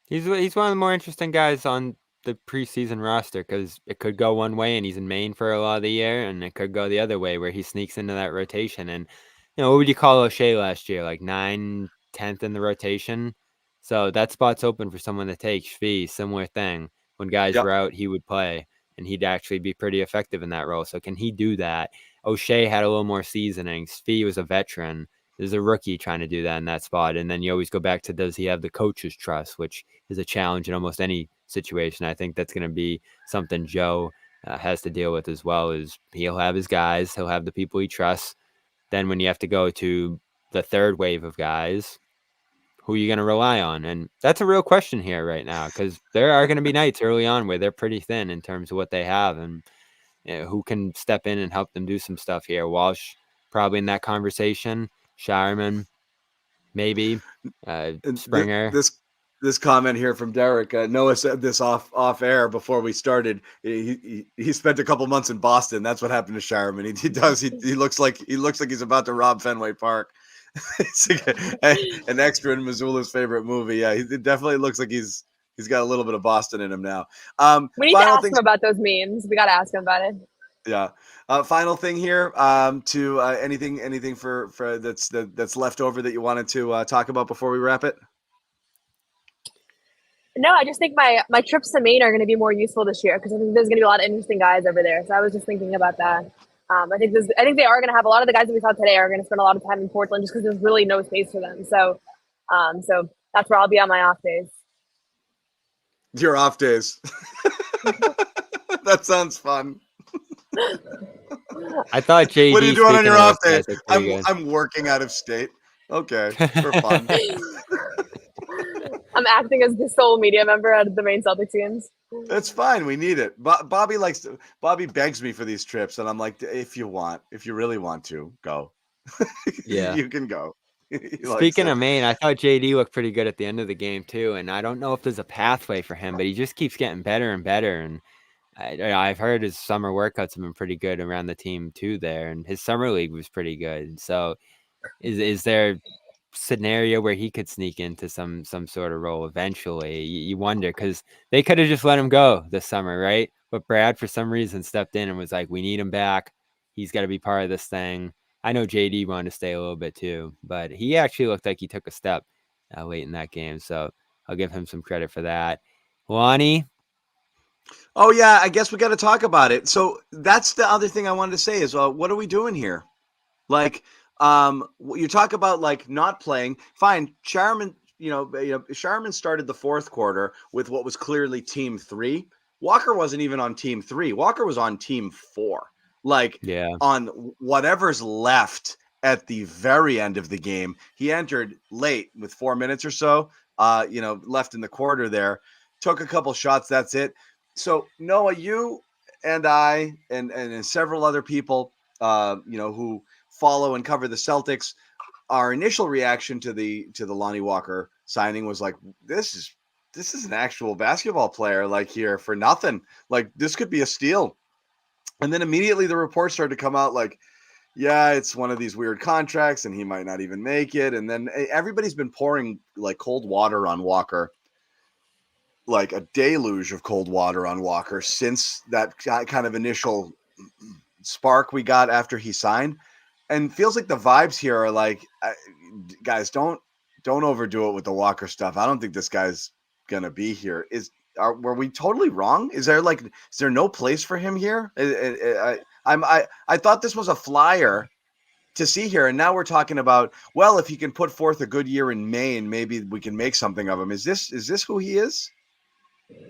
He's one of the more interesting guys on the preseason roster because it could go one way and he's in Maine for a lot of the year, and it could go the other way where he sneaks into that rotation. And what would you call O'Shea last year? Like 9th, 10th in the rotation. So that spot's open for someone to take. Shvee, similar thing. When guys were out, he would play, and he'd actually be pretty effective in that role. So can he do that? O'Shea had a little more seasoning. Shvee was a veteran. There's a rookie trying to do that in that spot. And then you always go back to, does he have the coach's trust, which is a challenge in almost any situation. I think that's going to be something Joe has to deal with as well. Is he'll have his guys, he'll have the people he trusts. Then when you have to go to the third wave of guys, who are you going to rely on? And that's a real question here right now, because there are going to be nights early on where they're pretty thin in terms of what they have, and who can step in and help them do some stuff here. Walsh probably in that conversation. Shireman, maybe. Springer.
This comment here from Derek. Noah said this off air before we started. He spent a couple months in Boston. That's what happened to Shireman. He looks like he's about to rob Fenway Park. An extra in Missoula's favorite movie. Yeah, he definitely looks like he's got a little bit of Boston in him now.
We need to ask him about those memes. We got to ask him about it.
Yeah. Final thing here. To anything for that's left over that you wanted to talk about before we wrap it.
No, I just think my trips to Maine are going to be more useful this year because I think there's going to be a lot of interesting guys over there. So I was just thinking about that. I think they are going to have a lot of the guys that we saw today are going to spend a lot of time in Portland just because there's really no space for them. So that's where I'll be on my off days.
Your off days. That sounds fun.
I thought JD.
What are you doing on your off days? I'm working out of state. Okay, for fun.
I'm acting as the sole media member at the Maine Celtics games.
That's fine. We need it. Bobby begs me for these trips, and I'm like, if you really want to, go.
Yeah,
you can go.
Speaking of Maine, I thought JD looked pretty good at the end of the game too, and I don't know if there's a pathway for him, but he just keeps getting better and better. And I've heard his summer workouts have been pretty good around the team too there, and his summer league was pretty good. So, is there scenario where he could sneak into some sort of role eventually? You wonder, because they could have just let him go this summer, right? But Brad for some reason stepped in and was like, we need him back, he's got to be part of this thing. I know JD wanted to stay a little bit too, but he actually looked like he took a step late in that game, so I'll give him some credit for that. Lonnie.
Oh yeah, I guess we got to talk about it. So that's the other thing I wanted to say is what are we doing here? Like you talk about like not playing. Fine, Shireman. Shireman started the fourth quarter with what was clearly team 3. Walker wasn't even on team 3. Walker was on team 4. Like on whatever's left at the very end of the game. He entered late with 4 minutes or so. Left in the quarter there. Took a couple shots. That's it. So Noah, you and I and several other people, who follow and cover the Celtics, our initial reaction to the Lonnie Walker signing was like, this is an actual basketball player, like, here for nothing. Like, this could be a steal. And then immediately the reports started to come out like, yeah, it's one of these weird contracts and he might not even make it. And then everybody's been pouring like cold water on Walker, like a deluge of cold water on Walker since that kind of initial spark we got after he signed. And feels like the vibes here are like, guys, don't overdo it with the Walker stuff. I don't think this guy's going to be here. Were we totally wrong? Is there no place for him here? I thought this was a flyer to see here, and now we're talking about, well, if he can put forth a good year in Maine, maybe we can make something of him. Is this who he is?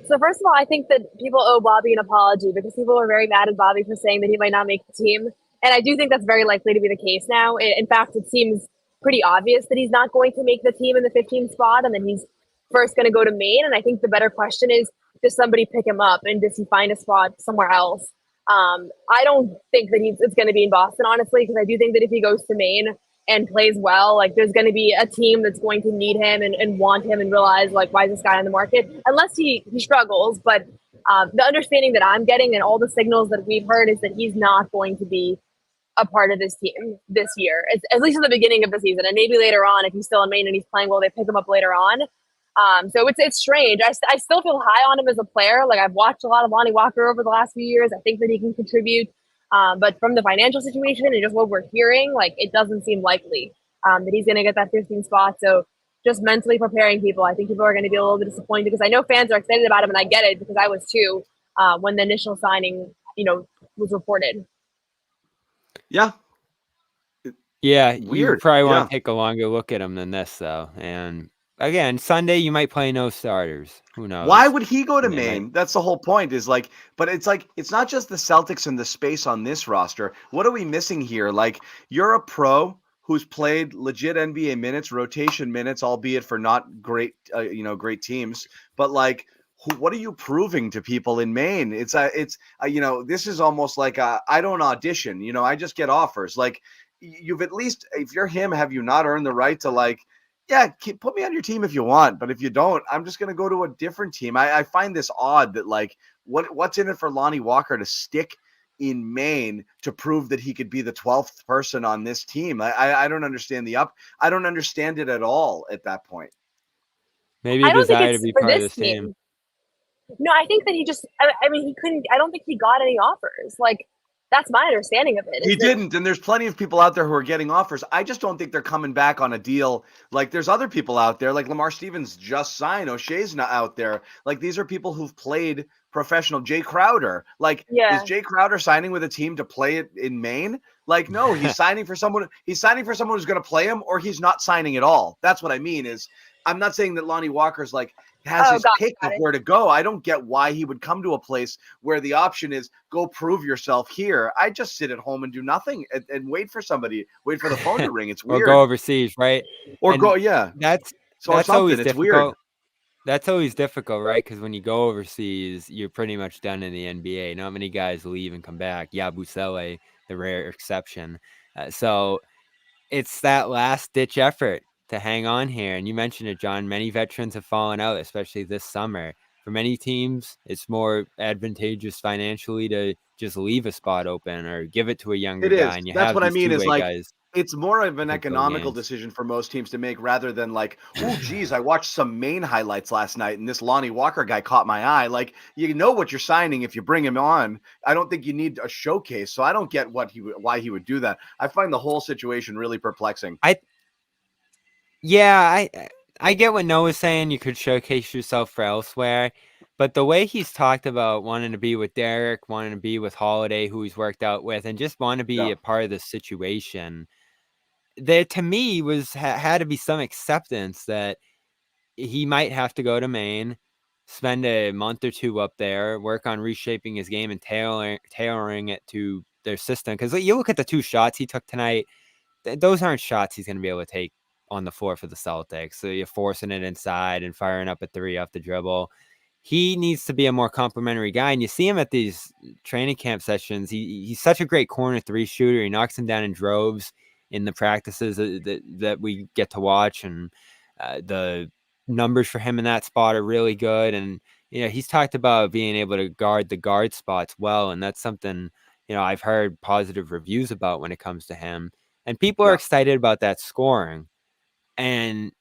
So first of all, I think that people owe Bobby an apology because people were very mad at Bobby for saying that he might not make the team. And I do think that's very likely to be the case now. In fact, it seems pretty obvious that he's not going to make the team in the 15th spot and then he's first going to go to Maine. And I think the better question is, does somebody pick him up and does he find a spot somewhere else? I don't think that it's going to be in Boston, honestly, because I do think that if he goes to Maine and plays well, like there's going to be a team that's going to need him and want him and realize like, why is this guy on the market? Unless he struggles. But the understanding that I'm getting and all the signals that we've heard is that he's not going to be a part of this team this year, at least in the beginning of the season. And maybe later on, if he's still in Maine and he's playing well, they pick him up later on. So it's strange. I still feel high on him as a player. Like I've watched a lot of Lonnie Walker over the last few years. I think that he can contribute. But from the financial situation and just what we're hearing, like it doesn't seem likely that he's going to get that 15 spot. So just mentally preparing people. I think people are going to be a little bit disappointed because I know fans are excited about him and I get it because I was too when the initial signing, was reported.
Yeah.
Yeah.
Weird.
You probably want to take a longer look at him than this though. And again, Sunday you might play no starters. Who knows?
Why would he go to Maine? That's the whole point. But it's not just the Celtics and the space on this roster. What are we missing here? Like you're a pro who's played legit NBA minutes, rotation minutes, albeit for not great, great teams. But like, what are you proving to people in Maine? This is almost like I don't audition. I just get offers. Like you've at least, if you're him, have you not earned the right to like? Yeah, put me on your team if you want, but if you don't, I'm just going to go to a different team. I find this odd that like what's in it for Lonnie Walker to stick in Maine to prove that he could be the 12th person on this team. I don't understand I don't understand it at all at that point.
Maybe a desire to be part of this team.
No, I think that he just, he couldn't, I don't think he got any offers. Like, that's my understanding of it.
He didn't, and there's plenty of people out there who are getting offers. I just don't think they're coming back on a deal. Like there's other people out there, like Lamar Stevens just signed. O'Shea's not out there. Like these are people who've played professional. Jay Crowder, is Jay Crowder signing with a team to play it in Maine? Like, no, he's signing for someone. He's signing for someone who's going to play him, or he's not signing at all. That's what I mean. I'm not saying that Lonnie Walker's has his pick of where to go. I don't get why he would come to a place where the option is go prove yourself here. I just sit at home and do nothing and wait for the phone to ring. It's weird.
Or go overseas, right?
Or go, yeah.
That's always difficult. Weird. That's always difficult, right? Because when you go overseas, you're pretty much done in the NBA. Not many guys leave and come back. Yeah, Busele, the rare exception. So it's that last-ditch effort to hang on here. And you mentioned it, John. Many veterans have fallen out, especially this summer. For many teams, it's more advantageous financially to just leave a spot open or give it to a younger guy. And
that's what I mean is guys. It's more of an economical decision for most teams to make rather than like, oh, geez, I watched some Maine highlights last night and this Lonnie Walker guy caught my eye. Like, you know what you're signing if you bring him on. I don't think you need a showcase. So I don't get why he would do that. I find the whole situation really perplexing.
I get what Noah's saying. You could showcase yourself for elsewhere. But the way he's talked about wanting to be with Derek, wanting to be with Holiday, who he's worked out with, and just want to be a part of the situation, there to me had to be some acceptance that he might have to go to Maine, spend a month or two up there, work on reshaping his game and tailoring it to their system. Because you look at the two shots he took tonight, those aren't shots he's going to be able to take on the floor for the Celtics. So you're forcing it inside and firing up a three off the dribble. He needs to be a more complimentary guy. And you see him at these training camp sessions. He's such a great corner three shooter. He knocks them down in droves in the practices that we get to watch. And the numbers for him in that spot are really good. And, he's talked about being able to guard the guard spots well. And that's something, I've heard positive reviews about when it comes to him. And people are excited about that scoring. And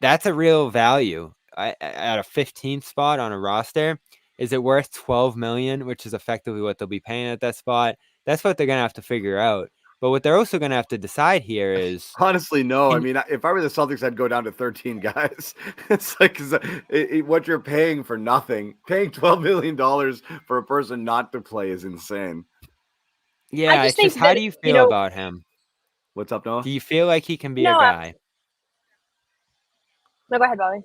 that's a real value. At a 15th spot on a roster, is it worth $12 million, which is effectively what they'll be paying at that spot? That's what they're going to have to figure out. But what they're also going to have to decide here is
honestly, no. I mean, if I were the Celtics, I'd go down to 13 guys. It's like what you're paying for nothing. Paying $12 million for a person not to play is insane.
Yeah, it's just how do you feel about him?
What's up, Noah?
Do you feel like he can be a guy?
No, go ahead, Bobby.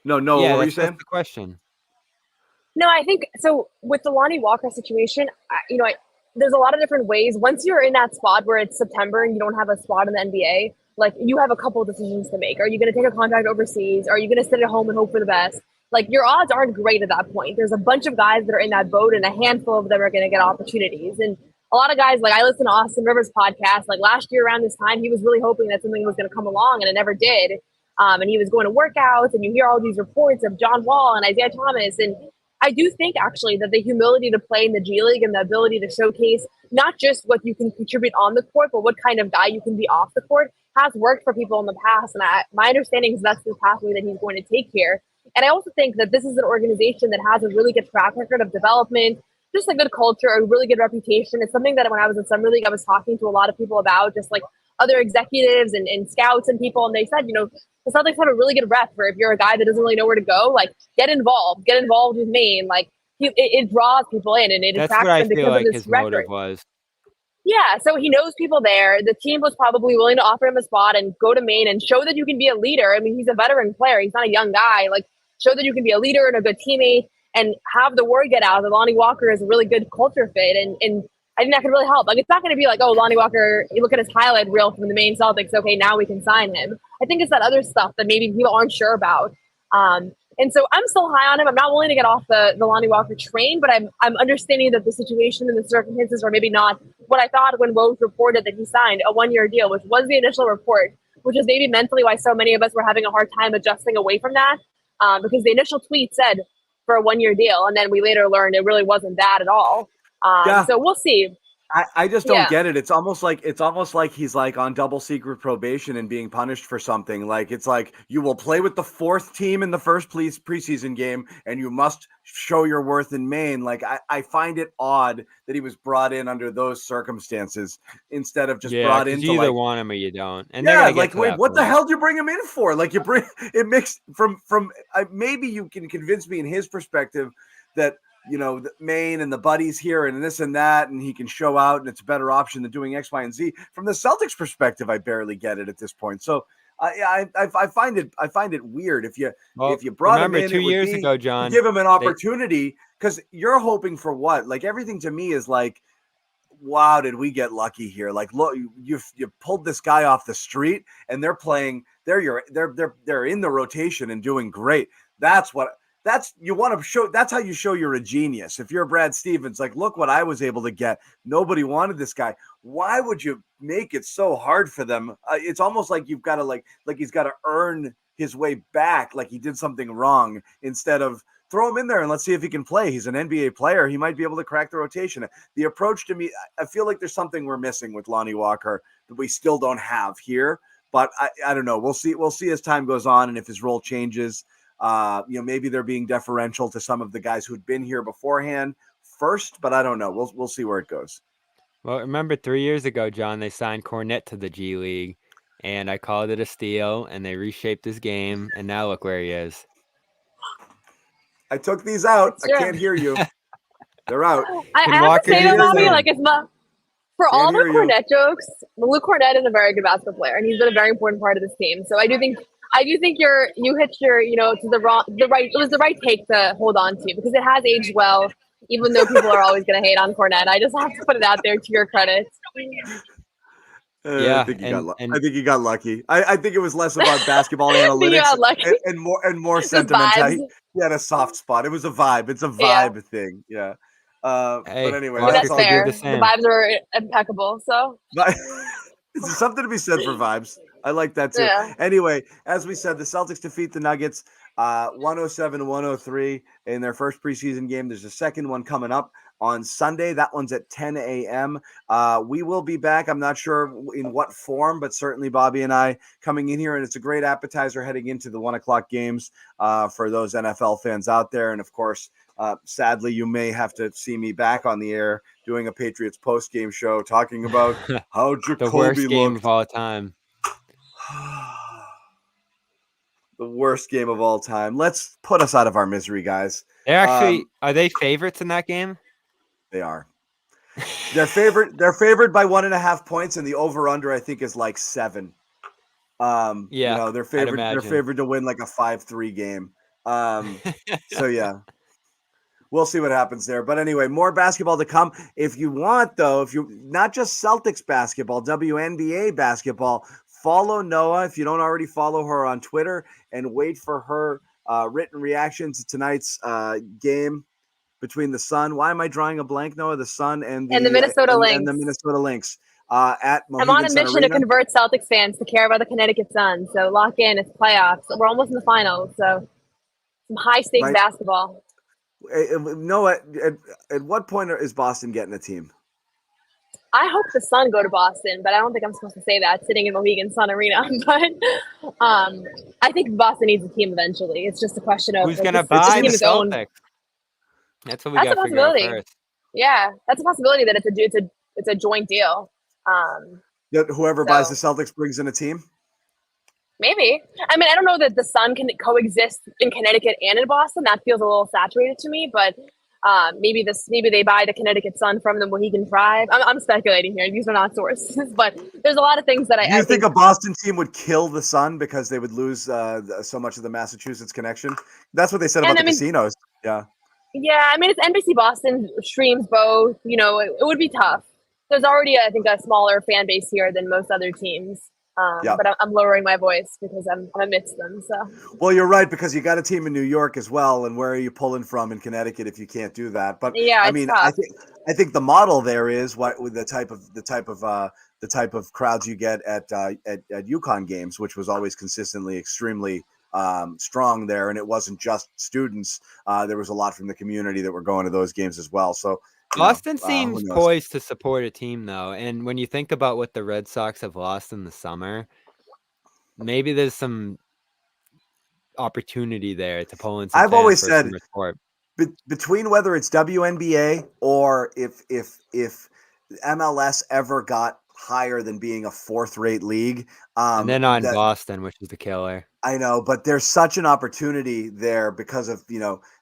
No,
yeah,
what were you saying?
That's the question.
No, I think so. With the Lonnie Walker situation, there's a lot of different ways. Once you're in that spot where it's September and you don't have a spot in the NBA, like you have a couple of decisions to make. Are you going to take a contract overseas? Are you going to sit at home and hope for the best? Like your odds aren't great at that point. There's a bunch of guys that are in that boat, and a handful of them are going to get opportunities. And a lot of guys, like I listen to Austin Rivers' podcast. Like last year around this time, he was really hoping that something was going to come along, and it never did. And he was going to workouts, and you hear all these reports of John Wall and Isaiah Thomas. And I do think actually that the humility to play in the G League and the ability to showcase not just what you can contribute on the court, but what kind of guy you can be off the court has worked for people in the past. And my understanding is that's the pathway that he's going to take here. And I also think that this is an organization that has a really good track record of development, just a good culture, a really good reputation. It's something that when I was in Summer League, I was talking to a lot of people about, just like other executives and scouts and people. And they said, the Celtics have a really good rep for if you're a guy that doesn't really know where to go, like get involved with Maine. Like it draws people in and it attracts them because of this record.
Motive was.
Yeah, so he knows people there. The team was probably willing to offer him a spot and go to Maine and show that you can be a leader. I mean, he's a veteran player. He's not a young guy. Like show that you can be a leader and a good teammate and have the word get out that Lonnie Walker is a really good culture fit. And I think that could really help. Like, it's not going to be like, oh, Lonnie Walker, you look at his highlight reel from the Maine Celtics. Okay, now we can sign him. I think it's that other stuff that maybe people aren't sure about. And so I'm still high on him. I'm not willing to get off the Lonnie Walker train, but I'm understanding that the situation and the circumstances are maybe not what I thought when Woj reported that he signed a 1-year deal, which was the initial report, which is maybe mentally why so many of us were having a hard time adjusting away from that, because the initial tweet said for a 1-year deal, and then we later learned it really wasn't that at all. So we'll see.
I just don't get it. It's almost like he's like on double secret probation and being punished for something. Like it's like you will play with the 4th team in the first preseason game and you must show your worth in Maine. Like I find it odd that he was brought in under those circumstances instead of just brought in.
You either want him or you don't. And
wait, what the hell do you bring him in for? Like you bring it mixed from maybe you can convince me in his perspective that the Maine and the buddies here and this and that, and he can show out and it's a better option than doing X, Y, and Z. From the Celtics perspective, I barely get it at this point. So I find it weird if you brought him in
2 years ago, John,
give him an opportunity because you're hoping for what? Like everything to me is like, wow, did we get lucky here? Like, look, you pulled this guy off the street and they're playing. They're in the rotation and doing great. That's you want to show. That's how you show you're a genius. If you're Brad Stevens, like, look what I was able to get. Nobody wanted this guy. Why would you make it so hard for them? It's almost like you've got to like he's got to earn his way back, like he did something wrong, instead of throw him in there and let's see if he can play. He's an NBA player. He might be able to crack the rotation. The approach to me, I feel like there's something we're missing with Lonnie Walker that we still don't have here. But I don't know. We'll see as time goes on and if his role changes. Maybe they're being deferential to some of the guys who'd been here beforehand first, but I don't know. We'll see where it goes.
Well, remember 3 years ago, John, they signed Cornette to the G League, and I called it a steal, and they reshaped his game, and now look where he is.
I took these out. I can't hear you. They're out.
I have to say that, Bobby, like it's not for all the Cornette jokes. Luke Cornette is a very good basketball player, and he's been a very important part of this team. So I do think you hit your, to it was the right take to hold on to because it has aged well, even though people are always going to hate on Cornette. I just have to put it out there to your credit.
I think he got lucky. I think it was less about basketball analytics and more sentimental. He had a soft spot. It was a vibe. It's a vibe thing. Yeah. But anyway,
that's fair. The vibes are impeccable. So
there's something to be said for vibes. I like that too. Yeah. Anyway, as we said, the Celtics defeat the Nuggets 107-103 in their first preseason game. There's a second one coming up
on Sunday. That one's at 10 a.m. We will be back. I'm not sure in what form, but certainly Bobby and I coming in here, and it's a great appetizer heading into the 1 o'clock games for those NFL fans out there. And of course, sadly, you may have to see me back on the air doing a Patriots post-game show talking about how Jacoby
The worst game
looked.
of all time.
The worst game of all time. Let's put us out of our misery, guys.
They're actually are they favorites in that game?
They are. They're favored by 1.5 points, and the over/under I think is like 7.
Yeah,
they're favored. They're favored to win like a 5-3 game. So yeah. We'll see what happens there. But anyway, more basketball to come. If you want, though, if you not just Celtics basketball, WNBA basketball, follow Noa if you don't already follow her on Twitter, and wait for her written reaction to tonight's game between the Sun. Why am I drawing a blank, Noah? The Sun and the
Minnesota Lynx.
And the Minnesota Lynx at Mohegan
I'm on a
Sun
mission
Arena.
to convert Celtics fans to care about the Connecticut Sun. So lock in. It's playoffs. We're almost in the finals. So some high stakes basketball.
Noah, at what point is Boston getting a team?
I hope the Sun go to Boston, but I don't think I'm supposed to say that sitting in Mohegan Sun Arena. But I think Boston needs a team eventually. It's just a question of
who's going to buy the Celtics. That's what we got to figure out first.
Yeah, that's a possibility that it's a joint deal.
Whoever buys the Celtics brings in a team?
Maybe. I mean, I don't know that the Sun can coexist in Connecticut and in Boston. That feels a little saturated to me, but maybe they buy the Connecticut Sun from the Mohegan Tribe. I'm speculating here. These are not sources, but there's a lot of things that I
think a Boston team would kill the Sun because they would lose so much of the Massachusetts connection? That's what they said about the casinos. Yeah.
Yeah, I mean, it's NBC Boston streams both. It would be tough. There's already, I think, a smaller fan base here than most other teams. But I'm lowering my voice because I'm amidst them. So. Well,
you're right, because you got a team in New York as well, and where are you pulling from in Connecticut if you can't do that? But
yeah,
I mean, I think the model there is what with the type of crowds you get at UConn games, which was always consistently extremely strong there, and it wasn't just students. There was a lot from the community that were going to those games as well. So.
Boston seems poised to support a team, though. And when you think about what the Red Sox have lost in the summer, maybe there's some opportunity there to pull in some.
I've always said between whether it's WNBA or if MLS ever got higher than being a fourth-rate league.
And they're not in Boston, which is the killer.
I know, but there's such an opportunity there because of,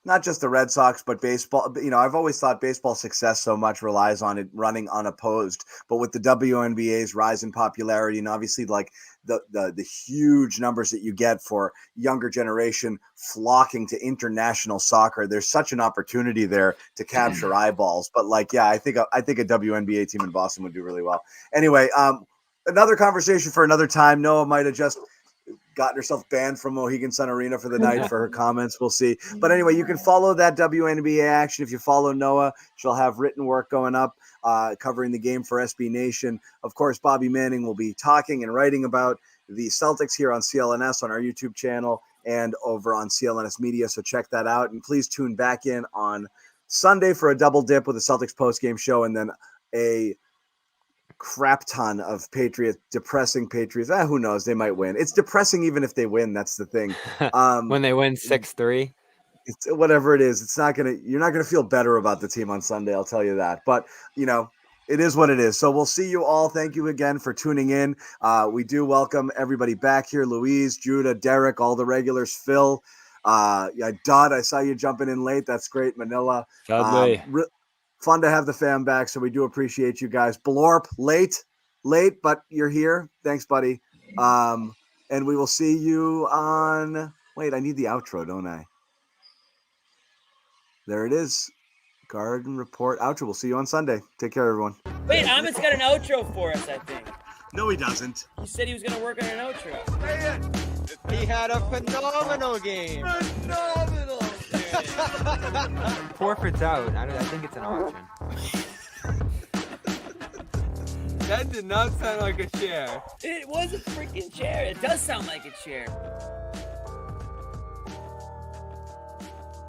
not just the Red Sox, but baseball. I've always thought baseball success so much relies on it running unopposed. But with the WNBA's rise in popularity and obviously like the huge numbers that you get for younger generation flocking to international soccer, there's such an opportunity there to capture eyeballs. But I think a WNBA team in Boston would do really well. Anyway, another conversation for another time. Noah might have just gotten herself banned from Mohegan Sun Arena for the night for her comments. We'll see. But anyway, you can follow that WNBA action. If you follow Noah, she'll have written work going up covering the game for SB Nation. Of course, Bobby Manning will be talking and writing about the Celtics here on CLNS on our YouTube channel and over on CLNS Media. So check that out. And please tune back in on Sunday for a double dip with the Celtics postgame show and then a crap ton of depressing Patriots. Who knows? They might win. It's depressing even if they win. That's the thing.
When they win 6-3,
it's whatever it is. You're not gonna feel better about the team on Sunday. I'll tell you that. But it is what it is. So we'll see you all. Thank you again for tuning in. We do welcome everybody back here. Louise, Judah, Derek, all the regulars. Phil, Dodd. I saw you jumping in late. That's great. Manila. Fun to have the fam back, so we do appreciate you guys. Blorp, late, but you're here. Thanks, buddy. And we will see you on. Wait, I need the outro, don't I? There it is. Garden Report outro. We'll see you on Sunday. Take care, everyone.
Wait, Amit's got an outro for us, I think.
No, he doesn't.
He said he was going to work on an outro.
He had a phenomenal game.
Phenomenal.
Forfeit's out. I think it's an option. That did not sound like a chair.
It was a freaking chair. It does sound like a chair.